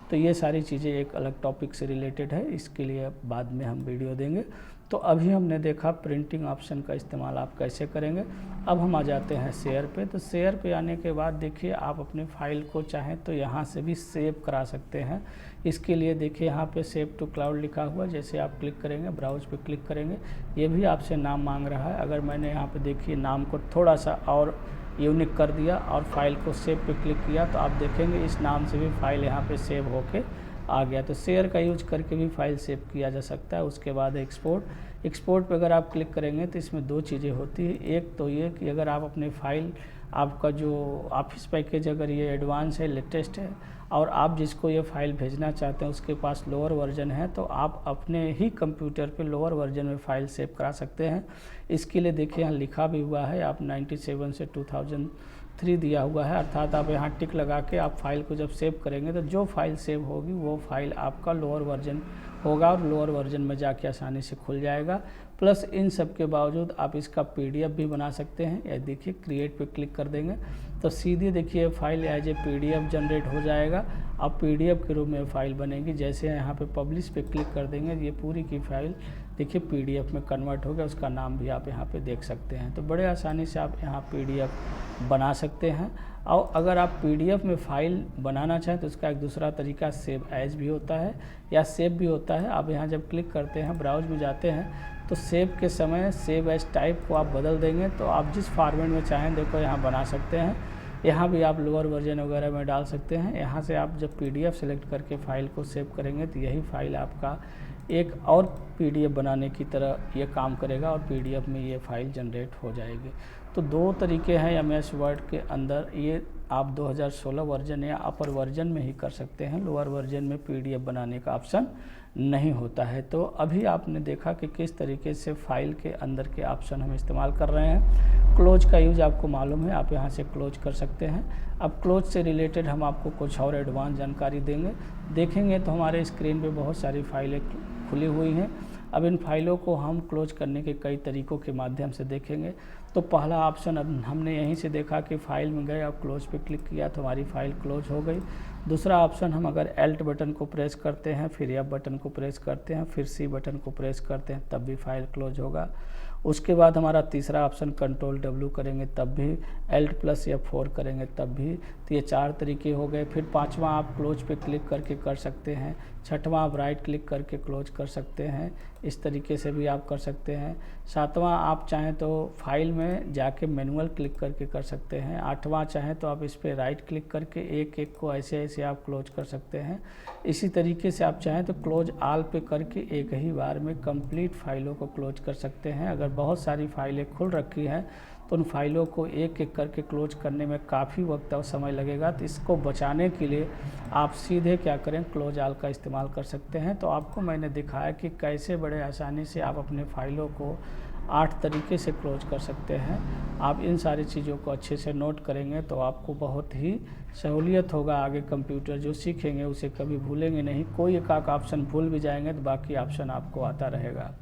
तो ये सारी चीज़ें एक अलग टॉपिक से रिलेटेड है, इसके लिए बाद में हम वीडियो देंगे। तो अभी हमने देखा प्रिंटिंग ऑप्शन का इस्तेमाल आप कैसे करेंगे। अब हम आ जाते हैं शेयर पे। तो शेयर पे आने के बाद देखिए आप अपने फाइल को चाहें तो यहाँ से भी सेव करा सकते हैं। इसके लिए देखिए यहाँ पे सेव टू क्लाउड लिखा हुआ, जैसे आप क्लिक करेंगे, ब्राउज पे क्लिक करेंगे, ये भी आपसे नाम मांग रहा है। अगर मैंने यहाँ पे देखिए नाम को थोड़ा सा और यूनिक कर दिया और फाइल को सेव पे क्लिक किया तो आप देखेंगे इस नाम से भी फाइल यहाँ पे सेव होके आ गया। तो शेयर का यूज करके भी फाइल सेव किया जा सकता है। उसके बाद एक्सपोर्ट पे अगर आप क्लिक करेंगे तो इसमें दो चीज़ें होती है। एक तो ये कि अगर आप अपने फाइल, आपका जो ऑफिस पैकेज अगर ये एडवांस है, लेटेस्ट है, और आप जिसको ये फाइल भेजना चाहते हैं उसके पास लोअर वर्जन है, तो आप अपने ही कंप्यूटर पे लोअर वर्जन में फ़ाइल सेव करा सकते हैं। इसके लिए देखिए यहाँ लिखा भी हुआ है, आप 97 से 2003 दिया हुआ है, अर्थात आप यहाँ टिक लगा के आप फाइल को जब सेव करेंगे तो जो फाइल सेव होगी वो फाइल आपका लोअर वर्जन होगा और लोअर वर्जन में जाके आसानी से खुल जाएगा। प्लस इन सब के बावजूद आप इसका PDF भी बना सकते हैं। या देखिए क्रिएट पे क्लिक कर देंगे तो सीधे देखिए file as a PDF generate हो जाएगा। अब PDF के रूप में फाइल बनेगी। जैसे यहाँ पे पब्लिश पे क्लिक कर देंगे, ये पूरी की फाइल देखिए PDF में कन्वर्ट हो गया। उसका नाम भी आप यहाँ पे देख सकते हैं। तो बड़े आसानी से आप यहाँ PDF बना सकते हैं। और अगर आप PDF में फ़ाइल बनाना चाहें तो उसका एक दूसरा तरीका सेव एज भी होता है या सेव भी होता है। आप यहाँ जब क्लिक करते हैं, ब्राउज में जाते हैं, तो सेव के समय सेव एज टाइप को आप बदल देंगे तो आप जिस फॉर्मेट में चाहें देखो यहाँ बना सकते हैं। यहाँ भी आप लोअर वर्जन वगैरह में डाल सकते हैं। यहाँ से आप जब PDF सेलेक्ट करके फ़ाइल को सेव करेंगे तो यही फ़ाइल आपका एक और PDF बनाने की तरह ये काम करेगा और PDF में ये फ़ाइल जनरेट हो जाएगी। तो दो तरीके हैं MS वर्ड के अंदर। ये आप 2016 वर्जन या अपर वर्जन में ही कर सकते हैं, लोअर वर्जन में PDF बनाने का ऑप्शन नहीं होता है। तो अभी आपने देखा कि किस तरीके से फाइल के अंदर के ऑप्शन हम इस्तेमाल कर रहे हैं। क्लोज का यूज आपको मालूम है, आप यहाँ से क्लोज कर सकते हैं। अब क्लोज से रिलेटेड हम आपको कुछ और एडवांस जानकारी देखेंगे तो हमारे स्क्रीन पे बहुत सारी फाइलें खुली हुई हैं। अब इन फाइलों को हम क्लोज करने के कई तरीक़ों के माध्यम से देखेंगे। तो पहला ऑप्शन अब हमने यहीं से देखा कि फ़ाइल में गए और क्लोज पे क्लिक किया तो हमारी फ़ाइल क्लोज हो गई। दूसरा ऑप्शन, हम अगर Alt बटन को प्रेस करते हैं, फिर F बटन को प्रेस करते हैं, फिर C बटन को प्रेस करते हैं, तब भी फाइल क्लोज होगा। उसके बाद हमारा तीसरा ऑप्शन Ctrl W करेंगे तब भी, Alt + F4 करेंगे तब भी। तो ये 4 तरीके हो गए। फिर पांचवा आप क्लोज पे क्लिक करके कर सकते हैं। छठवां आप राइट क्लिक करके क्लोज कर सकते हैं, इस तरीके से भी आप कर सकते हैं। सातवां आप चाहें तो फाइल में जाके मैनुअल क्लिक करके कर सकते हैं। आठवां चाहें तो आप इस पर राइट क्लिक करके एक एक को ऐसे ऐसे आप क्लोज कर सकते हैं। इसी तरीके से आप चाहें तो क्लोज ऑल पे करके एक ही बार में कंप्लीट फाइलों को क्लोज कर सकते हैं। अगर बहुत सारी फाइलें खुल रखी हैं तो उन फाइलों को एक एक करके क्लोज करने में काफ़ी वक्त और समय लगेगा। तो इसको बचाने के लिए आप सीधे क्या करें, क्लोज ऑल का इस्तेमाल कर सकते हैं। तो आपको मैंने दिखाया कि कैसे बड़े आसानी से आप अपने फाइलों को 8 तरीके से क्लोज कर सकते हैं। आप इन सारी चीज़ों को अच्छे से नोट करेंगे तो आपको बहुत ही सहूलियत होगा। आगे कंप्यूटर जो सीखेंगे उसे कभी भूलेंगे नहीं। कोई एक ऑप्शन भूल भी जाएंगे तो बाकी ऑप्शन आपको आता रहेगा।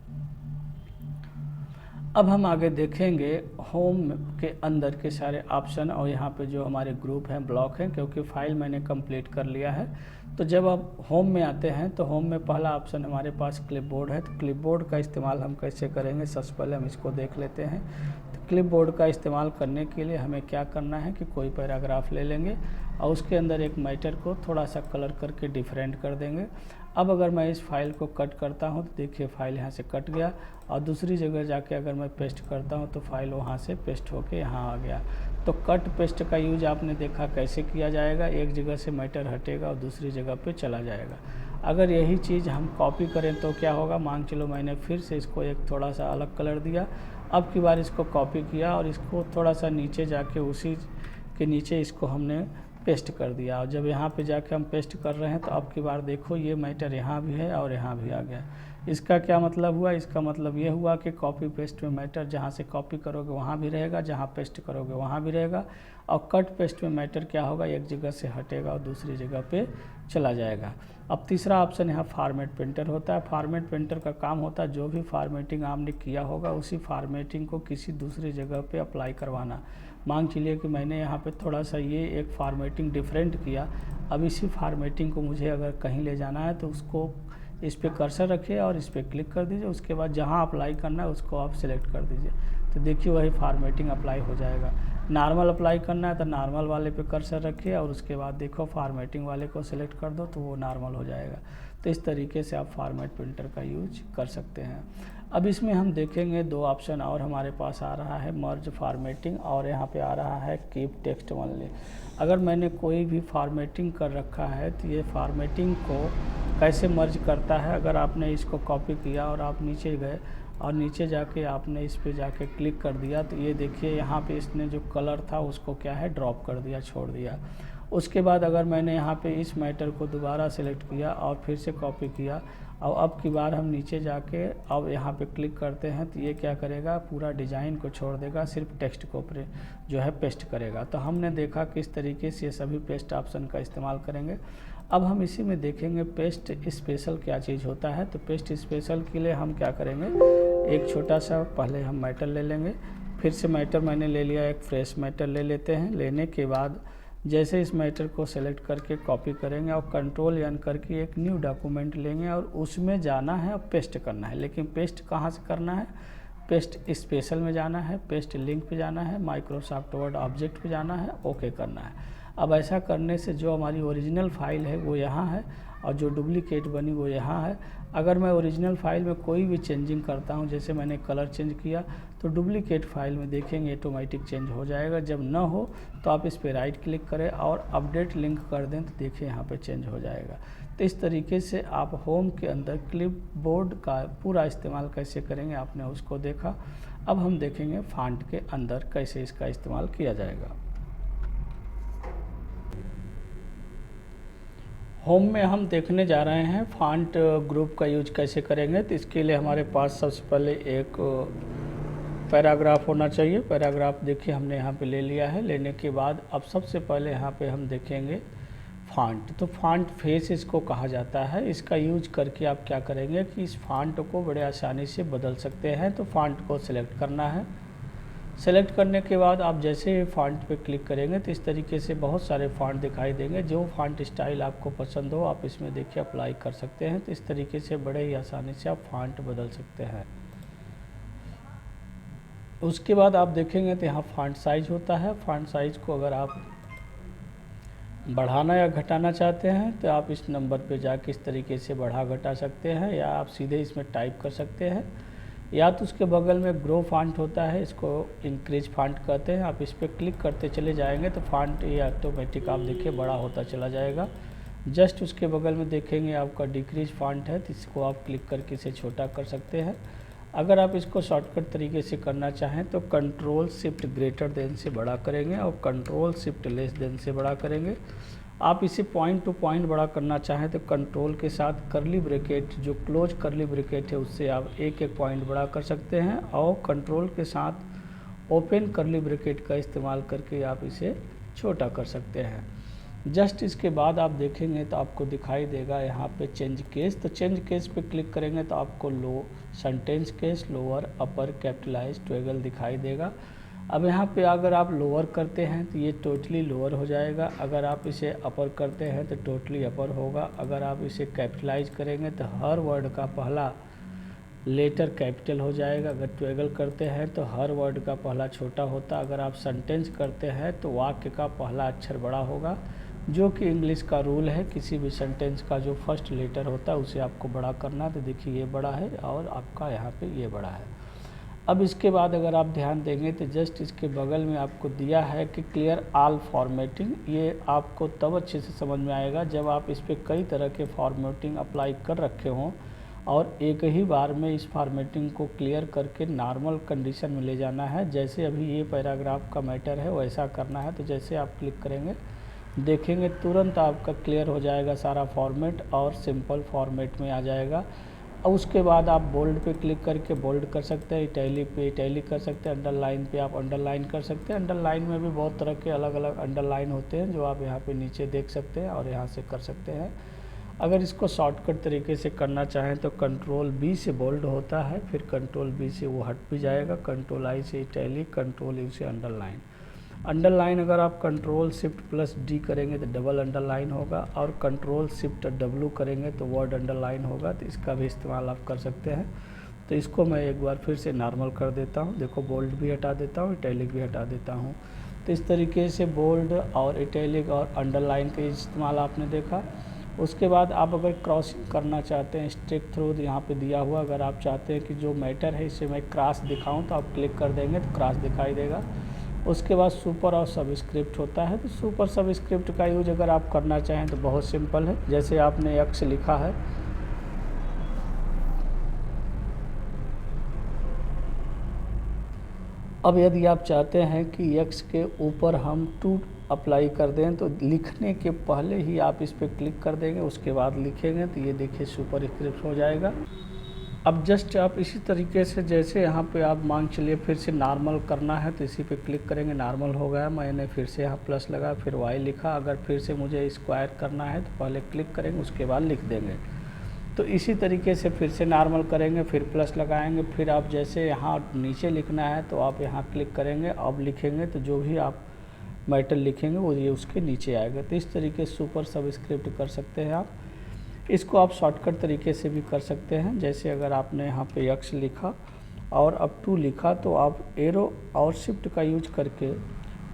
अब हम आगे देखेंगे होम के अंदर के सारे ऑप्शन और यहाँ पे जो हमारे ग्रुप हैं, ब्लॉक हैं, क्योंकि फ़ाइल मैंने कंप्लीट कर लिया है। तो जब आप होम में आते हैं तो होम में पहला ऑप्शन हमारे पास क्लिपबोर्ड है। तो क्लिपबोर्ड का इस्तेमाल हम कैसे करेंगे, सबसे पहले हम इसको देख लेते हैं। तो क्लिपबोर्ड का इस्तेमाल करने के लिए हमें क्या करना है कि कोई पैराग्राफ ले लेंगे और उसके अंदर एक मैटर को थोड़ा सा कलर करके डिफरेंट कर देंगे। अब अगर मैं इस फाइल को कट करता हूं तो देखिए फाइल यहाँ से कट गया और दूसरी जगह जाके अगर मैं पेस्ट करता हूं तो फाइल वहाँ से पेस्ट होके यहाँ आ गया। तो कट पेस्ट का यूज आपने देखा कैसे किया जाएगा, एक जगह से मैटर हटेगा और दूसरी जगह पे चला जाएगा। अगर यही चीज़ हम कॉपी करें तो क्या होगा, मान चलो मैंने फिर से इसको एक थोड़ा सा अलग कलर दिया, अब की बार इसको कॉपी किया और इसको थोड़ा सा नीचे जाके उसी के नीचे इसको हमने पेस्ट कर दिया। और जब यहाँ पे जाके हम पेस्ट कर रहे हैं तो अब की बार देखो ये मैटर यहाँ भी है और यहाँ भी आ गया। इसका क्या मतलब हुआ? इसका मतलब ये हुआ कि कॉपी पेस्ट में मैटर जहाँ से कॉपी करोगे वहाँ भी रहेगा, जहाँ पेस्ट करोगे वहाँ भी रहेगा। और कट पेस्ट में मैटर क्या होगा? एक जगह से हटेगा और दूसरी जगह पे चला जाएगा। अब तीसरा ऑप्शन यहाँ फॉर्मेट प्रिंटर होता है। फॉर्मेट प्रिंटर का काम होता है जो भी फॉर्मेटिंग आपने किया होगा उसी फॉर्मेटिंग को किसी दूसरी जगह पे अप्लाई करवाना। मान चलिए कि मैंने यहाँ पे थोड़ा सा ये एक फॉर्मेटिंग डिफरेंट किया, अब इसी फॉर्मेटिंग को मुझे अगर कहीं ले जाना है तो उसको इस पर कर्सर रखिए और इस पर क्लिक कर दीजिए। उसके बाद जहाँ अप्लाई करना है उसको आप सिलेक्ट कर दीजिए, तो देखिए वही फॉर्मेटिंग अप्लाई हो जाएगा। नॉर्मल अप्लाई करना है तो नॉर्मल वाले पे कर्सर रखिए और उसके बाद देखो फॉर्मेटिंग वाले को सिलेक्ट कर दो तो वो नॉर्मल हो जाएगा। तो इस तरीके से आप फॉर्मेट प्रिंटर का यूज कर सकते हैं। अब इसमें हम देखेंगे दो ऑप्शन और हमारे पास आ रहा है, मर्ज फॉर्मेटिंग और यहाँ पे आ रहा है कीप टेक्स्ट ओनली। अगर मैंने कोई भी फॉर्मेटिंग कर रखा है तो ये फॉर्मेटिंग को कैसे मर्ज करता है, अगर आपने इसको कॉपी किया और आप नीचे गए और नीचे जाके आपने इस पे जाके क्लिक कर दिया तो ये देखिए यहाँ पे इसने जो कलर था उसको क्या है ड्रॉप कर दिया, छोड़ दिया। उसके बाद अगर मैंने यहाँ पे इस मैटर को दोबारा सेलेक्ट किया और फिर से कॉपी किया और अब की बार हम नीचे जाके अब यहाँ पे क्लिक करते हैं तो ये क्या करेगा? पूरा डिज़ाइन को छोड़ देगा, सिर्फ टेक्स्ट को जो है पेस्ट करेगा। तो हमने देखा किस तरीके से सभी पेस्ट ऑप्शन का इस्तेमाल करेंगे। अब हम इसी में देखेंगे पेस्ट स्पेशल क्या चीज़ होता है। तो पेस्ट स्पेशल के लिए हम क्या करेंगे, एक छोटा सा पहले हम मैटर ले लेंगे, फिर से मैटर मैंने ले लिया, एक फ्रेश मैटर ले लेते हैं। लेने के बाद जैसे इस मैटर को सेलेक्ट करके कॉपी करेंगे और कंट्रोल एन करके एक न्यू डॉक्यूमेंट लेंगे और उसमें जाना है और पेस्ट करना है। लेकिन पेस्ट कहाँ से करना है? पेस्ट स्पेशल में जाना है, पेस्ट लिंक पे जाना है, माइक्रोसॉफ्ट वर्ड ऑब्जेक्ट पे जाना है, ओके करना है। अब ऐसा करने से जो हमारी ओरिजिनल फाइल है वो यहाँ है और जो डुप्लीकेट बनी वो यहाँ है। अगर मैं ओरिजिनल फाइल में कोई भी चेंजिंग करता हूँ, जैसे मैंने कलर चेंज किया तो डुप्लीकेट फाइल में देखेंगे ऑटोमेटिक चेंज हो जाएगा। जब ना हो तो आप इस पर राइट क्लिक करें और अपडेट लिंक कर दें तो देखिए यहाँ पे चेंज हो जाएगा। तो इस तरीके से आप होम के अंदर क्लिपबोर्ड का पूरा इस्तेमाल कैसे करेंगे आपने उसको देखा। अब हम देखेंगे फॉन्ट के अंदर कैसे इसका इस्तेमाल किया जाएगा। होम में हम देखने जा रहे हैं फॉन्ट ग्रुप का यूज कैसे करेंगे। तो इसके लिए हमारे पास सबसे पहले एक पैराग्राफ होना चाहिए। पैराग्राफ देखिए हमने यहाँ पे ले लिया है। लेने के बाद अब सबसे पहले यहाँ पे हम देखेंगे फॉन्ट। तो फॉन्ट फेस इसको कहा जाता है। इसका यूज करके आप क्या करेंगे कि इस फॉन्ट को बड़े आसानी से बदल सकते हैं। तो फॉन्ट को सिलेक्ट करना है। सेलेक्ट करने के बाद आप जैसे फॉन्ट पे क्लिक करेंगे तो इस तरीके से बहुत सारे फॉन्ट दिखाई देंगे। जो फॉन्ट स्टाइल आपको पसंद हो आप इसमें देखिए अप्लाई कर सकते हैं। तो इस तरीके से बड़े ही आसानी से आप फॉन्ट बदल सकते हैं। उसके बाद आप देखेंगे तो यहाँ फॉन्ट साइज होता है। फॉन्ट साइज को अगर आप बढ़ाना या घटाना चाहते हैं तो आप इस नंबर पे जाके इस तरीके से बढ़ा घटा सकते हैं, या आप सीधे इसमें टाइप कर सकते हैं, या तो उसके बगल में ग्रो फॉन्ट होता है, इसको इंक्रीज फॉन्ट कहते हैं। आप इस पर क्लिक करते चले जाएंगे तो फॉन्ट ये ऑटोमेटिक आप देखिए बड़ा होता चला जाएगा। जस्ट उसके बगल में देखेंगे आपका डिक्रीज फॉन्ट है, तो इसको आप क्लिक करके इसे छोटा कर सकते हैं। अगर आप इसको शॉर्टकट तरीके से करना चाहें तो कंट्रोल शिफ्ट ग्रेटर देन से बड़ा करेंगे और कंट्रोल शिफ्ट लेस देन से बड़ा करेंगे। आप इसे पॉइंट टू पॉइंट बड़ा करना चाहें तो कंट्रोल के साथ करली ब्रैकेट, जो क्लोज करली ब्रैकेट है उससे आप एक एक पॉइंट बड़ा कर सकते हैं, और कंट्रोल के साथ ओपन करली ब्रैकेट का इस्तेमाल करके आप इसे छोटा कर सकते हैं। जस्ट इसके बाद आप देखेंगे तो आपको दिखाई देगा यहाँ पे चेंज केस। तो चेंज केस पे क्लिक करेंगे तो आपको लो सेंटेंस केस, लोअर, अपर, कैपिटलाइज, टॉगल दिखाई देगा। अब यहाँ पे अगर आप लोअर करते हैं तो ये टोटली लोअर हो जाएगा। अगर आप इसे अपर करते हैं तो टोटली अपर होगा। अगर आप इसे कैपिटलाइज करेंगे तो हर वर्ड का पहला लेटर कैपिटल हो जाएगा। अगर टॉगल करते हैं तो हर वर्ड का पहला छोटा होता। अगर आप सेंटेंस करते हैं तो वाक्य का पहला अक्षर बड़ा होगा, जो कि इंग्लिश का रूल है। किसी भी सेंटेंस का जो फर्स्ट लेटर होता है उसे आपको बड़ा करना है। तो देखिए ये बड़ा है और आपका यहाँ पे ये बड़ा है। अब इसके बाद अगर आप ध्यान देंगे तो जस्ट इसके बगल में आपको दिया है कि क्लियर ऑल फॉर्मेटिंग। ये आपको तब अच्छे से समझ में आएगा जब आप इस पर कई तरह के फॉर्मेटिंग अप्लाई कर रखे हों और एक ही बार में इस फॉर्मेटिंग को क्लियर करके नॉर्मल कंडीशन में ले जाना है। जैसे अभी ये पैराग्राफ का मैटर है वैसा करना है। तो जैसे आप क्लिक करेंगे देखेंगे तुरंत आपका क्लियर हो जाएगा सारा फॉर्मेट और सिंपल फॉर्मेट में आ जाएगा। और उसके बाद आप बोल्ड पे क्लिक करके बोल्ड कर सकते हैं, इटैलिक पे इटैलिक कर सकते हैं, अंडरलाइन पे आप अंडरलाइन कर सकते हैं। अंडरलाइन में भी बहुत तरह के अलग अलग अंडरलाइन होते हैं जो आप यहाँ पे नीचे देख सकते हैं और यहाँ से कर सकते हैं। अगर इसको शॉर्टकट तरीके से करना चाहें तो कंट्रोल बी से बोल्ड होता है, फिर कंट्रोल बी से वो हट भी जाएगा, कंट्रोल आई से इटैलिक, कंट्रोल यू से अंडरलाइन। अंडरलाइन अगर आप कंट्रोल शिफ्ट प्लस डी करेंगे तो डबल अंडरलाइन होगा, और कंट्रोल शिफ्ट डब्लू करेंगे तो वर्ड अंडरलाइन होगा। तो इसका भी इस्तेमाल आप कर सकते हैं। तो इसको मैं एक बार फिर से नॉर्मल कर देता हूँ। देखो बोल्ड भी हटा देता हूँ, इटैलिक भी हटा देता हूँ। तो इस तरीके से बोल्ड और इटैलिक और अंडरलाइन का इस्तेमाल आपने देखा। उसके बाद आप अगर क्रॉसिंग करना चाहते हैं स्ट्रिक थ्रू, यहाँ पे दिया हुआ, अगर आप चाहते हैं कि जो मैटर है इसे मैं क्रॉस दिखाऊं तो आप क्लिक कर देंगे तो क्रॉस दिखाई देगा। उसके बाद सुपर और सबस्क्रिप्ट होता है। तो सुपर सबस्क्रिप्ट का यूज अगर आप करना चाहें तो बहुत सिंपल है। जैसे आपने एक्स लिखा है, अब यदि आप चाहते हैं कि एक्स के ऊपर हम टू अप्लाई कर दें तो लिखने के पहले ही आप इस पर क्लिक कर देंगे, उसके बाद लिखेंगे तो ये देखिए सुपर स्क्रिप्ट हो जाएगा। अब जस्ट आप इसी तरीके से जैसे यहाँ पे आप मान चलिए फिर से नॉर्मल करना है तो इसी पे क्लिक करेंगे, नॉर्मल हो गया। मैंने फिर से यहाँ प्लस लगा, फिर वाई लिखा। अगर फिर से मुझे स्क्वायर करना है तो पहले क्लिक करेंगे, उसके बाद लिख देंगे। तो इसी तरीके से फिर से नॉर्मल करेंगे, फिर प्लस लगाएंगे, फिर आप जैसे यहाँ नीचे लिखना है तो आप यहाँ क्लिक करेंगे, अब लिखेंगे तो जो भी आप मैटर लिखेंगे वो ये उसके नीचे आएगा। तो इस तरीके से सुपर सबस्क्रिप्ट कर सकते हैं आप। इसको आप शॉर्टकट तरीके से भी कर सकते हैं। जैसे अगर आपने यहाँ पे एक्स लिखा और अब टू लिखा तो आप एरो और शिफ्ट का यूज करके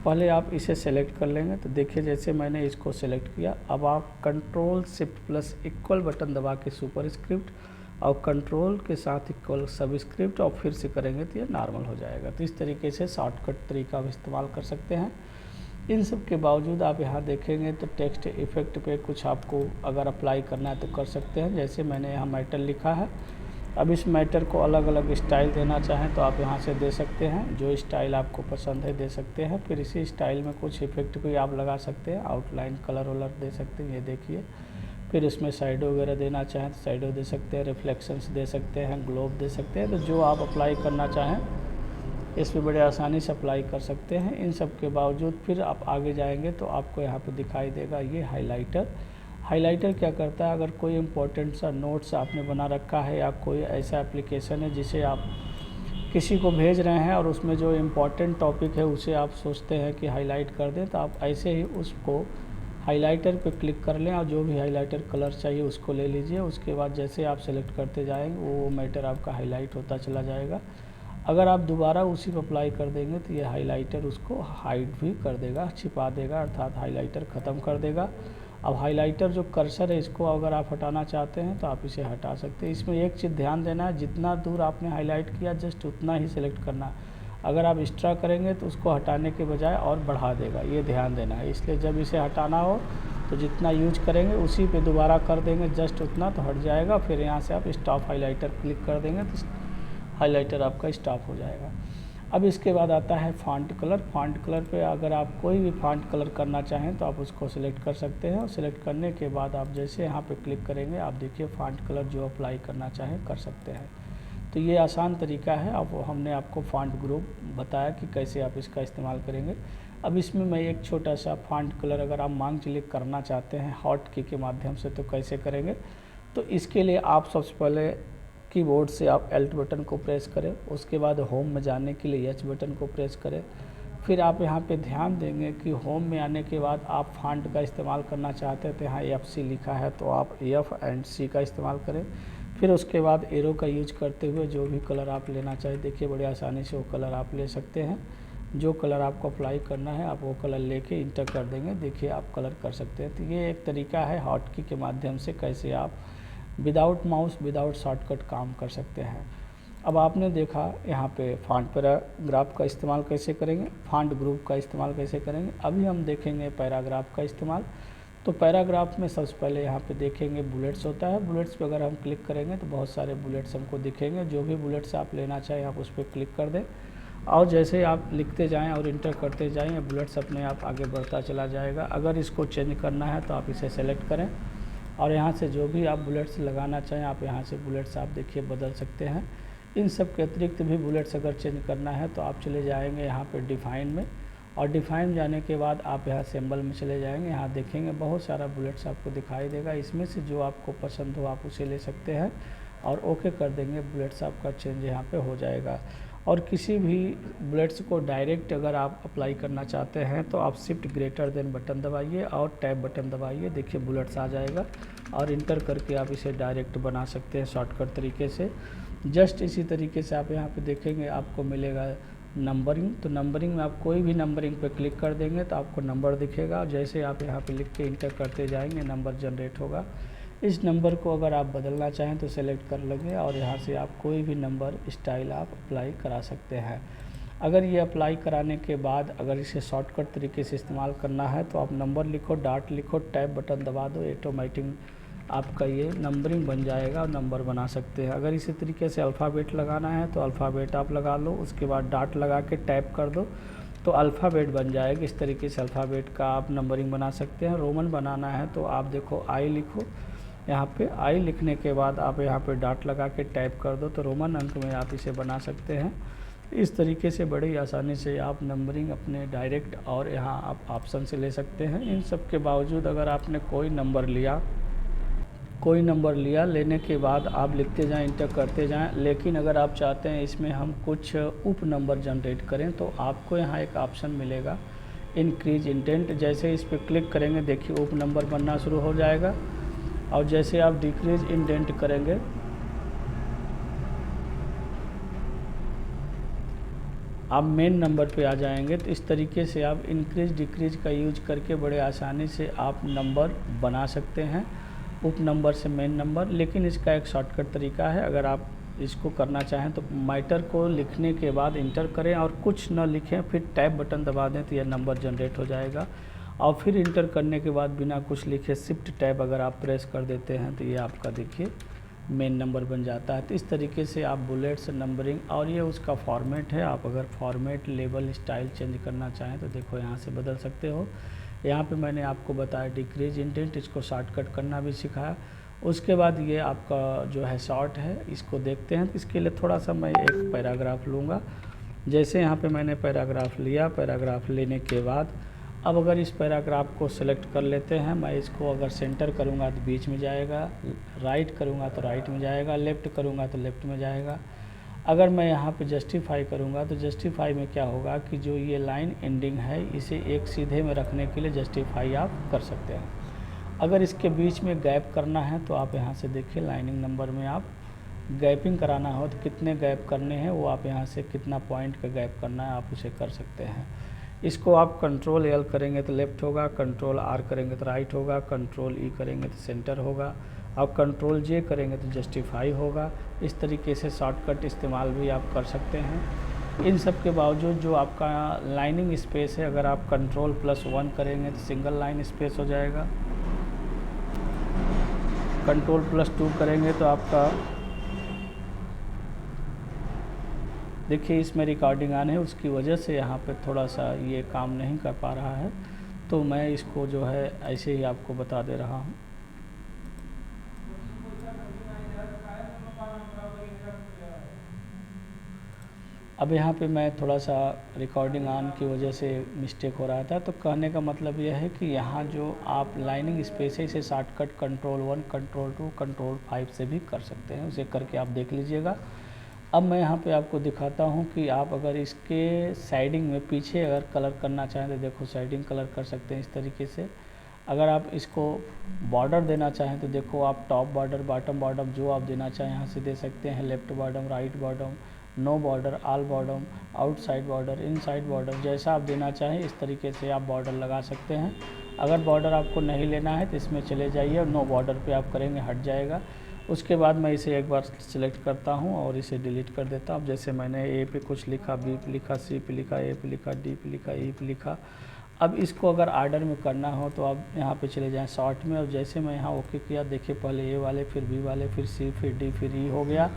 पहले आप इसे सेलेक्ट कर लेंगे। तो देखिए जैसे मैंने इसको सेलेक्ट किया, अब आप control shift plus equal button दबा के सुपर स्क्रिप्ट और कंट्रोल के साथ इक्वल सबस्क्रिप्ट और फिर से करेंगे तो ये नॉर्मल हो जाएगा। तो इस तरीके से शॉर्टकट तरीका आप इस्तेमाल कर सकते हैं। इन सब के बावजूद आप यहाँ देखेंगे तो टेक्स्ट इफेक्ट पे कुछ आपको अगर अप्लाई करना है तो कर सकते हैं। जैसे मैंने यहाँ मैटर लिखा है, अब इस मैटर को अलग अलग स्टाइल देना चाहें तो आप यहाँ से दे सकते हैं, जो स्टाइल आपको पसंद है दे सकते हैं। फिर इसी स्टाइल में कुछ इफेक्ट भी आप लगा सकते हैं, आउटलाइन कलर वलर दे सकते हैं, ये देखिए। फिर इसमें साइडो वगैरह देना चाहें तो साइडो दे सकते हैं, रिफ्लेक्शंस दे सकते हैं, ग्लोब दे सकते हैं। तो जो आप अप्लाई करना चाहें इस पर बड़े आसानी से अप्लाई कर सकते हैं। इन सब के बावजूद फिर आप आगे जाएंगे तो आपको यहाँ पे दिखाई देगा ये हाइलाइटर। हाइलाइटर क्या करता है, अगर कोई इम्पोर्टेंट सा नोट्स आपने बना रखा है या कोई ऐसा एप्लीकेशन है जिसे आप किसी को भेज रहे हैं और उसमें जो इम्पोर्टेंट टॉपिक है उसे आप सोचते हैं कि हाईलाइट कर दें, तो आप ऐसे ही उसको हाइलाइटर पे क्लिक कर लें और जो भी हाइलाइटर कलर चाहिए उसको ले लीजिए। उसके बाद जैसे आप सेलेक्ट करते जाएंगे वो मैटर आपका हाईलाइट होता चला जाएगा। अगर आप दोबारा उसी को अप्लाई कर देंगे तो ये हाइलाइटर उसको हाइड भी कर देगा, छिपा देगा, अर्थात हाइलाइटर ख़त्म कर देगा। अब हाइलाइटर जो कर्सर है इसको अगर आप हटाना चाहते हैं तो आप इसे हटा सकते हैं। इसमें एक चीज़ ध्यान देना है, जितना दूर आपने हाईलाइट किया जस्ट उतना ही सिलेक्ट करना है। अगर आप एक्स्ट्रा करेंगे तो उसको हटाने के बजाय और बढ़ा देगा, ये ध्यान देना है। इसलिए जब इसे हटाना हो तो जितना यूज करेंगे उसी पे दोबारा कर देंगे जस्ट उतना, तो हट जाएगा। फिर यहाँ से आप स्टॉप हाइलाइटर क्लिक कर देंगे तो हाइलाइटर आपका स्टॉप हो जाएगा। अब इसके बाद आता है फॉन्ट कलर। फॉन्ट कलर पे अगर आप कोई भी फॉन्ट कलर करना चाहें तो आप उसको सिलेक्ट कर सकते हैं और सिलेक्ट करने के बाद आप जैसे यहाँ पे क्लिक करेंगे आप देखिए फॉन्ट कलर जो अप्लाई करना चाहें कर सकते हैं। तो ये आसान तरीका है। अब हमने आपको फॉन्ट ग्रुप बताया कि कैसे आप इसका इस्तेमाल करेंगे। अब इसमें मैं एक छोटा सा फॉन्ट कलर अगर आप मांग चलिए करना चाहते हैं हॉट की के माध्यम से तो कैसे करेंगे, तो इसके लिए आप सबसे पहले कीबोर्ड से आप Alt बटन को प्रेस करें, उसके बाद होम में जाने के लिए H बटन को प्रेस करें। फिर आप यहाँ पे ध्यान देंगे कि होम में आने के बाद आप फॉन्ट का इस्तेमाल करना चाहते हैं तो यहाँ FC लिखा है तो आप F एंड C का इस्तेमाल करें। फिर उसके बाद एरो का यूज करते हुए जो भी कलर आप लेना चाहिए देखिए बड़े आसानी से वो कलर आप ले सकते हैं। जो कलर आपको अप्लाई करना है आप वो कलर लेके इंटर कर देंगे, देखिए आप कलर कर सकते हैं। तो ये एक तरीका है हॉटकी के माध्यम से कैसे आप विदाउट माउस विदाउट शॉर्टकट काम कर सकते हैं। अब आपने देखा यहाँ पे फॉन्ट पैराग्राफ का इस्तेमाल कैसे करेंगे, फॉन्ट ग्रुप का इस्तेमाल कैसे करेंगे। अभी हम देखेंगे पैराग्राफ का इस्तेमाल। तो पैराग्राफ में सबसे पहले यहाँ पे देखेंगे बुलेट्स होता है। बुलेट्स पे अगर हम क्लिक करेंगे तो बहुत सारे बुलेट्स हमको दिखेंगे। जो भी बुलेट्स आप लेना चाहें आप उस पर क्लिक कर दें। और जैसे आप लिखते जाएं और इंटर करते जाएं, ये बुलेट्स अपने आप आगे बढ़ता चला जाएगा। अगर इसको चेंज करना है तो आप इसे सेलेक्ट करें और यहाँ से जो भी आप बुलेट्स लगाना चाहें आप यहाँ से बुलेट्स आप देखिए बदल सकते हैं। इन सब के अतिरिक्त भी बुलेट्स अगर चेंज करना है तो आप चले जाएंगे यहाँ पे डिफ़ाइन में, और डिफ़ाइन जाने के बाद आप यहाँ सिंबल में चले जाएंगे। यहाँ देखेंगे बहुत सारा बुलेट्स आपको दिखाई देगा, इसमें से जो आपको पसंद हो आप उसे ले सकते हैं और ओके कर देंगे, बुलेट्स आपका चेंज यहाँ पे हो जाएगा। और किसी भी बुलेट्स को डायरेक्ट अगर आप अप्लाई करना चाहते हैं तो आप शिफ्ट ग्रेटर देन बटन दबाइए और टैब बटन दबाइए, देखिए बुलेट्स आ जाएगा और इंटर करके आप इसे डायरेक्ट बना सकते हैं शॉर्टकट तरीके से। जस्ट इसी तरीके से आप यहाँ पे देखेंगे आपको मिलेगा नंबरिंग, तो नंबरिंग में आप कोई भी नंबरिंग पे क्लिक कर देंगे तो आपको नंबर दिखेगा और जैसे आप यहाँ पे लिख के इंटर करते जाएंगे नंबर जनरेट होगा। इस नंबर को अगर आप बदलना चाहें तो सेलेक्ट कर लेंगे और यहाँ से आप कोई भी नंबर स्टाइल आप अप्लाई करा सकते हैं। अगर ये अप्लाई कराने के बाद अगर इसे शॉर्टकट तरीके से इस्तेमाल करना है तो आप नंबर लिखो, डॉट लिखो, टैब बटन दबा दो, ऑटोमेटिक आपका ये नंबरिंग बन जाएगा और नंबर बना सकते हैं। अगर इसी तरीके से अल्फ़ाबेट लगाना है तो अल्फ़ाबेट आप लगा लो, उसके बाद डॉट लगा के टैप कर दो तो अल्फ़ाबेट बन जाएगा। इस तरीके से अल्फ़ाबेट का आप नंबरिंग बना सकते हैं। रोमन बनाना है तो आप देखो आई लिखो, यहाँ पे आई लिखने के बाद आप यहाँ पे डॉट लगा के टाइप कर दो तो रोमन अंक में आप इसे बना सकते हैं। इस तरीके से बड़ी आसानी से आप नंबरिंग अपने डायरेक्ट और यहाँ आप ऑप्शन से ले सकते हैं। इन सब के बावजूद अगर आपने कोई नंबर लिया लेने के बाद आप लिखते जाएं, इंटर करते जाएं, लेकिन अगर आप चाहते हैं इसमें हम कुछ उप नंबर जनरेट करें तो आपको यहाँ एक ऑप्शन मिलेगा इंक्रीज इंडेंट। जैसे इस पर क्लिक करेंगे देखिए उप नंबर बनना शुरू हो जाएगा और जैसे आप डिक्रीज इंडेंट करेंगे आप मेन नंबर पे आ जाएंगे। तो इस तरीके से आप इंक्रीज डिक्रीज का यूज करके बड़े आसानी से आप नंबर बना सकते हैं, उप नंबर से मेन नंबर। लेकिन इसका एक शॉर्टकट तरीका है, अगर आप इसको करना चाहें तो मैटर को लिखने के बाद इंटर करें और कुछ न लिखें, फिर टैब बटन दबा दें तो यह नंबर जनरेट हो जाएगा। और फिर इंटर करने के बाद बिना कुछ लिखे शिफ्ट टैब अगर आप प्रेस कर देते हैं तो ये आपका देखिए मेन नंबर बन जाता है। तो इस तरीके से आप बुलेट्स नंबरिंग, और ये उसका फॉर्मेट है, आप अगर फॉर्मेट लेबल स्टाइल चेंज करना चाहें तो देखो यहाँ से बदल सकते हो। यहाँ पे मैंने आपको बताया डिक्रीज इंडेंट, इसको शॉर्टकट करना भी सिखाया। उसके बाद ये आपका जो है शॉर्ट है, इसको देखते हैं। तो इसके लिए थोड़ा सा मैं एक पैराग्राफ लूँगा। जैसे यहाँ पे मैंने पैराग्राफ लिया, पैराग्राफ लेने के बाद अब अगर इस पैराग्राफ को सिलेक्ट कर लेते हैं, मैं इसको अगर सेंटर करूँगा तो बीच में जाएगा, राइट करूँगा तो राइट में जाएगा, लेफ़्ट करूँगा तो लेफ़्ट में जाएगा। अगर मैं यहाँ पे जस्टिफाई करूँगा तो जस्टिफाई में क्या होगा कि जो ये लाइन एंडिंग है इसे एक सीधे में रखने के लिए जस्टिफाई आप कर सकते हैं। अगर इसके बीच में गैप करना है तो आप यहाँ से देखिए लाइनिंग नंबर में आप गैपिंग कराना हो तो कितने गैप करने हैं वो आप यहाँ से कितना पॉइंट का गैप करना है आप उसे कर सकते हैं। इसको आप कंट्रोल एल करेंगे तो लेफ़्ट होगा, कंट्रोल आर करेंगे तो राइट होगा, कंट्रोल ई करेंगे तो सेंटर होगा, और कंट्रोल जे करेंगे तो जस्टिफाई होगा। इस तरीके से शॉर्टकट इस्तेमाल भी आप कर सकते हैं। इन सब के बावजूद जो आपका लाइनिंग स्पेस है, अगर आप कंट्रोल +1 करेंगे तो सिंगल लाइन स्पेस हो जाएगा, कंट्रोल +2 करेंगे तो आपका देखिए इसमें रिकॉर्डिंग आने है, उसकी वजह से यहाँ पे थोड़ा सा ये काम नहीं कर पा रहा है, तो मैं इसको जो है ऐसे ही आपको बता दे रहा हूँ। अब यहाँ पे मैं थोड़ा सा रिकॉर्डिंग ऑन की वजह से मिस्टेक हो रहा था, तो कहने का मतलब यह है कि यहाँ जो आप लाइनिंग स्पेस है इसे शॉर्टकट कंट्रोल 1, कंट्रोल 2, कंट्रोल 5 से भी कर सकते हैं, उसे करके आप देख लीजिएगा। अब मैं यहाँ पे आपको दिखाता हूँ कि आप अगर इसके साइडिंग में पीछे अगर कलर करना चाहें तो देखो साइडिंग कलर कर सकते हैं इस तरीके से। अगर आप इसको बॉर्डर देना चाहें तो देखो आप टॉप बॉर्डर, बॉटम बॉर्डर जो आप देना चाहें यहाँ से दे सकते हैं, left bottom, right bottom, no border, all bottom, outside border, inside border, जैसा आप देना चाहें इस तरीके से आप बॉर्डर लगा सकते हैं। अगर बॉर्डर आपको नहीं लेना है तो इसमें चले जाइए और नो बॉर्डर पे आप करेंगे, हट जाएगा। उसके बाद मैं इसे एक बार सिलेक्ट करता हूं और इसे डिलीट कर देता हूं। जैसे मैंने ए पे कुछ लिखा, बी पे लिखा, सी पे लिखा, ए पे लिखा, डी पे लिखा, ई पे लिखा। अब इसको अगर आर्डर में करना हो तो आप यहाँ पे चले जाएं शॉर्ट में, और जैसे मैं यहाँ ओके किया देखिए पहले ए वाले, फिर बी वाले, फिर सी, फिर डी, फिर ई हो गया।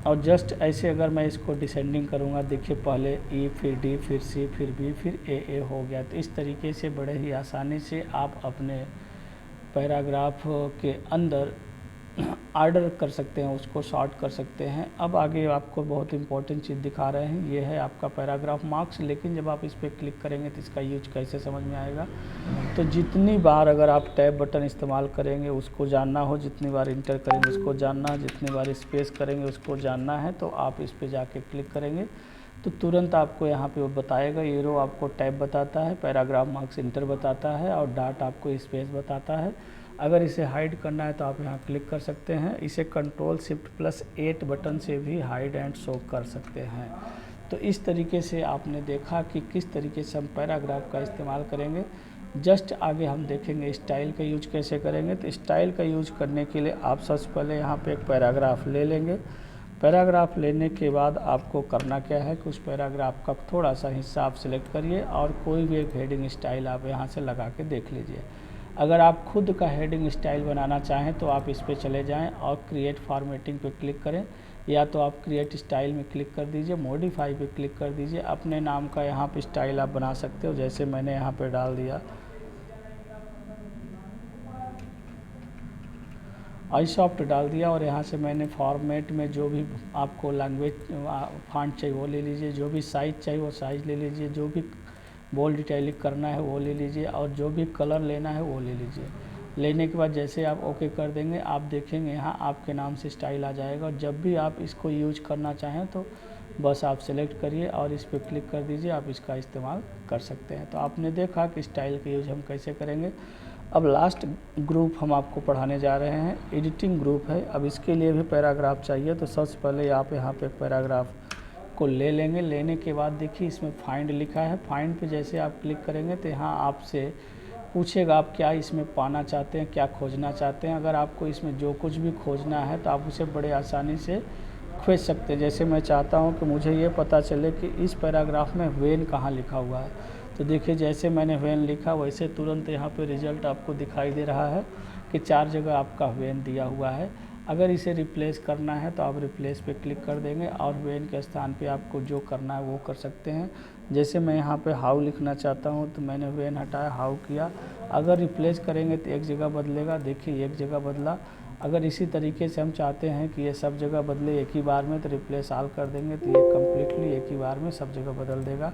और जस्ट ऐसे अगर मैं इसको डिसेंडिंग करूँगा, देखिए पहले ई, फिर डी, फिर सी, फिर बी, फिर ए हो गया। तो इस तरीके से बड़े ही आसानी से आप अपने पैराग्राफ के अंदर आर्डर कर सकते हैं, उसको शॉर्ट कर सकते हैं। अब आगे आपको बहुत इंपॉर्टेंट चीज़ दिखा रहे हैं, ये है आपका पैराग्राफ मार्क्स। लेकिन जब आप इस पर क्लिक करेंगे तो इसका यूज कैसे समझ में आएगा। तो जितनी बार अगर आप टैब बटन इस्तेमाल करेंगे उसको जानना हो, जितनी बार इंटर करेंगे उसको जानना है, जितनी बार स्पेस करेंगे उसको जानना है, तो आप इस पर जाके क्लिक करेंगे तो तुरंत आपको यहाँ पे वो बताएगा। ये रो आपको टैब बताता है, पैराग्राफ मार्क्स इंटर बताता है और डाट आपको स्पेस बताता है। अगर इसे हाइड करना है तो आप यहाँ क्लिक कर सकते हैं। इसे Ctrl+Shift+8 बटन से भी हाइड एंड शो कर सकते हैं। तो इस तरीके से आपने देखा कि किस तरीके से हम पैराग्राफ का इस्तेमाल करेंगे। जस्ट आगे हम देखेंगे स्टाइल का यूज कैसे करेंगे। तो स्टाइल का यूज करने के लिए आप सबसे पहले यहाँ पे एक पैराग्राफ ले लेंगे। पैराग्राफ लेने के बाद आपको करना क्या है कि उस पैराग्राफ का थोड़ा सा हिस्सा आप सिलेक्ट करिए और कोई भी एक हेडिंग स्टाइल आप यहाँ से लगा के देख लीजिए। अगर आप खुद का हेडिंग स्टाइल बनाना चाहें तो आप इस पे चले जाएं और क्रिएट फॉर्मेटिंग पे क्लिक करें, या तो आप क्रिएट स्टाइल में क्लिक कर दीजिए, मॉडिफाई पे क्लिक कर दीजिए। अपने नाम का यहाँ पे स्टाइल आप बना सकते हो, जैसे मैंने यहाँ पे डाल दिया iSoft डाल दिया। और यहाँ से मैंने फॉर्मेट में जो भी आपको लैंग्वेज फॉन्ट चाहिए वो ले लीजिए, जो भी साइज़ चाहिए वो साइज़ ले लीजिए, जो भी बोल्ड इटैलिक करना है वो ले लीजिए और जो भी कलर लेना है वो ले लीजिए। लेने के बाद जैसे आप ओके कर देंगे, आप देखेंगे यहाँ आपके नाम से स्टाइल आ जाएगा। और जब भी आप इसको यूज करना चाहें तो बस आप सेलेक्ट करिए और इस पर क्लिक कर दीजिए, आप इसका इस्तेमाल कर सकते हैं। तो आपने देखा कि स्टाइल का यूज हम कैसे करेंगे। अब लास्ट ग्रुप हम आपको पढ़ाने जा रहे हैं, एडिटिंग ग्रुप है। अब इसके लिए भी पैराग्राफ चाहिए, तो सबसे पहले आप यहाँ पे पैराग्राफ को ले लेंगे। लेने के बाद देखिए इसमें फाइंड लिखा है, फाइंड पे जैसे आप क्लिक करेंगे तो यहाँ आपसे पूछेगा आप क्या इसमें पाना चाहते हैं, क्या खोजना चाहते हैं। अगर आपको इसमें जो कुछ भी खोजना है तो आप उसे बड़े आसानी से खोज सकते हैं। जैसे मैं चाहता हूँ कि मुझे ये पता चले कि इस पैराग्राफ में व्हेन कहाँ लिखा हुआ है, तो देखिए जैसे मैंने व्हेन लिखा वैसे तुरंत यहाँ पे रिज़ल्ट आपको दिखाई दे रहा है कि 4 जगह आपका व्हेन दिया हुआ है। अगर इसे रिप्लेस करना है तो आप रिप्लेस पे क्लिक कर देंगे और व्हेन के स्थान पे आपको जो करना है वो कर सकते हैं। जैसे मैं यहाँ पे हाउ लिखना चाहता हूँ तो मैंने व्हेन हटाया, हाउ किया। अगर रिप्लेस करेंगे तो एक जगह बदलेगा, देखिए एक जगह बदला। अगर इसी तरीके से हम चाहते हैं कि ये सब जगह बदले एक ही बार में, तो रिप्लेस ऑल कर देंगे तो ये कम्प्लीटली एक ही बार में सब जगह बदल देगा।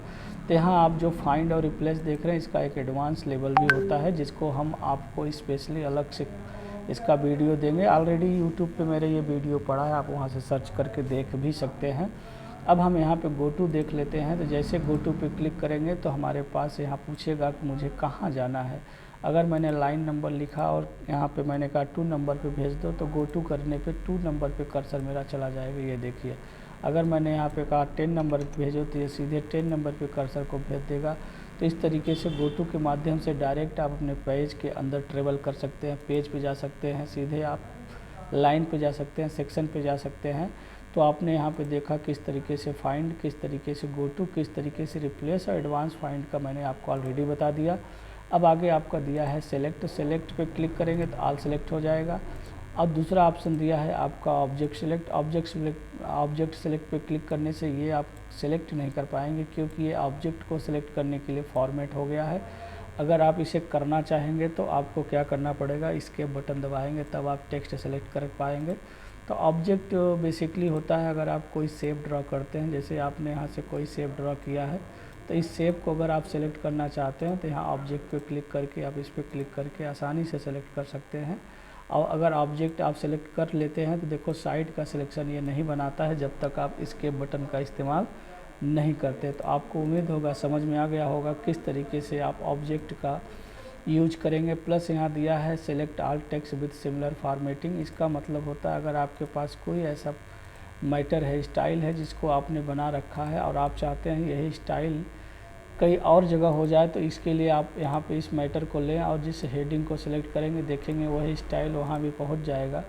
तो यहाँ आप जो फाइंड और रिप्लेस देख रहे हैं इसका एक एडवांस लेवल भी होता है, जिसको हम आपको स्पेशली अलग से इसका वीडियो देंगे। ऑलरेडी यूट्यूब पे मेरे ये वीडियो पड़ा है, आप वहाँ से सर्च करके देख भी सकते हैं। अब हम यहाँ पे गो टू देख लेते हैं। तो जैसे गो टू पे क्लिक करेंगे तो हमारे पास यहाँ पूछेगा कि मुझे कहाँ जाना है। अगर मैंने लाइन नंबर लिखा और यहाँ पे मैंने कहा 2 नंबर पे भेज दो, तो गो टू करने पे 2 नंबर पे कर्सर मेरा चला जाएगा, ये देखिए। अगर मैंने यहाँ पे कहा 10 नंबर पे भेजो तो ये सीधे 10 नंबर पे कर्सर को भेज देगा। तो इस तरीके से गो टू के माध्यम से डायरेक्ट आप अपने पेज के अंदर ट्रेवल कर सकते हैं, पेज पे जा सकते हैं, सीधे आप लाइन पे जा सकते हैं, सेक्शन पे जा सकते हैं। तो आपने यहाँ पे देखा किस तरीके से फाइंड, किस तरीके से गो टू, किस तरीके से रिप्लेस और एडवांस फाइंड का मैंने आपको ऑलरेडी बता दिया। अब आगे आपका दिया है सेलेक्ट, सेलेक्ट पे क्लिक करेंगे तो ऑल सेलेक्ट हो जाएगा। अब दूसरा ऑप्शन दिया है आपका ऑब्जेक्ट सेलेक्ट, ऑब्जेक्ट सेलेक्ट पे क्लिक करने से ये आप सेलेक्ट नहीं कर पाएंगे, क्योंकि ये ऑब्जेक्ट को सेलेक्ट करने के लिए फॉर्मेट हो गया है। अगर आप इसे करना चाहेंगे तो आपको क्या करना पड़ेगा, इसके बटन दबाएंगे तब आप टेक्स्ट सेलेक्ट कर पाएंगे। तो ऑब्जेक्ट बेसिकली होता है, अगर आप कोई शेप ड्रॉ करते हैं, जैसे आपने यहाँ से कोई शेप ड्रॉ किया है, तो इस शेप को अगर आप सेलेक्ट करना चाहते हैं तो यहाँ ऑब्जेक्ट पे क्लिक करके आप इस पर क्लिक करके आसानी से सेलेक्ट कर सकते हैं। और अगर ऑब्जेक्ट आप सेलेक्ट कर लेते हैं तो देखो साइड का सिलेक्शन ये नहीं बनाता है जब तक आप इसके बटन का इस्तेमाल नहीं करते। तो आपको उम्मीद होगा समझ में आ गया होगा किस तरीके से आप ऑब्जेक्ट का यूज करेंगे। प्लस यहाँ दिया है select all text with similar formatting. इसका मतलब होता है अगर आपके पास कोई ऐसा मैटर है, स्टाइल है जिसको आपने बना रखा है और आप चाहते हैं यही स्टाइल कहीं और जगह हो जाए, तो इसके लिए आप यहाँ पे इस मैटर को लें और जिस हेडिंग को सिलेक्ट करेंगे देखेंगे वही स्टाइल वहाँ भी पहुँच जाएगा।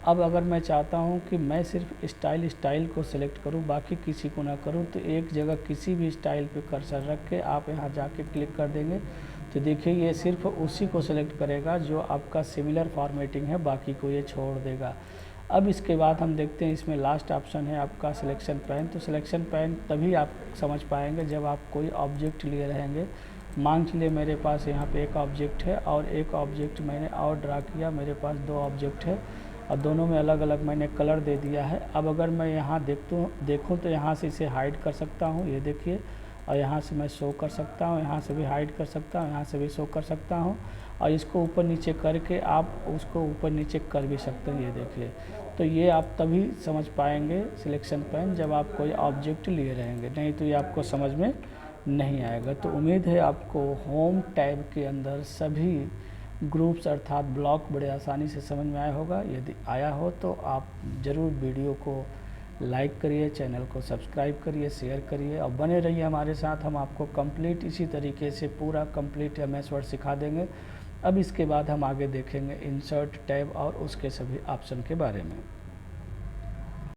अब अगर मैं चाहता हूँ कि मैं सिर्फ स्टाइल को सिलेक्ट करूँ, बाकी किसी को ना करूँ, तो एक जगह किसी भी स्टाइल पे कर्सर रख के आप यहाँ जाके क्लिक कर देंगे तो देखिए ये सिर्फ उसी को सिलेक्ट करेगा जो आपका सिमिलर फॉर्मेटिंग है, बाकी को ये छोड़ देगा। अब इसके बाद हम देखते हैं इसमें लास्ट ऑप्शन है आपका सिलेक्शन पैन। तो सिलेक्शन पैन तभी आप समझ पाएंगे जब आप कोई ऑब्जेक्ट लिए रहेंगे। मान चलिए मेरे पास यहाँ पे एक ऑब्जेक्ट है और एक ऑब्जेक्ट मैंने और ड्रा किया, मेरे पास दो ऑब्जेक्ट है और दोनों में अलग अलग मैंने कलर दे दिया है। अब अगर मैं यहाँ देखूँ तो यहाँ से इसे हाइड कर सकता हूँ, ये देखिए, और यहाँ से मैं शो कर सकता हूँ, यहाँ से भी हाइड कर सकता हूँ, यहाँ से भी शो कर सकता हूँ, और इसको ऊपर नीचे करके आप उसको ऊपर नीचे कर भी सकते हैं, ये देखिए। तो ये आप तभी समझ पाएंगे सिलेक्शन पैन जब आप कोई ऑब्जेक्ट लिए रहेंगे, नहीं तो ये आपको समझ में नहीं आएगा। तो उम्मीद है आपको होम टैब के अंदर सभी ग्रुप्स अर्थात ब्लॉक बड़े आसानी से समझ में आया होगा। यदि आया हो तो आप ज़रूर वीडियो को लाइक करिए, चैनल को सब्सक्राइब करिए, शेयर करिए और बने रहिए हमारे साथ। हम आपको कंप्लीट इसी तरीके से पूरा कंप्लीट MS वर्ड सिखा देंगे। अब इसके बाद हम आगे देखेंगे इंसर्ट टैब और उसके सभी ऑप्शन के बारे में।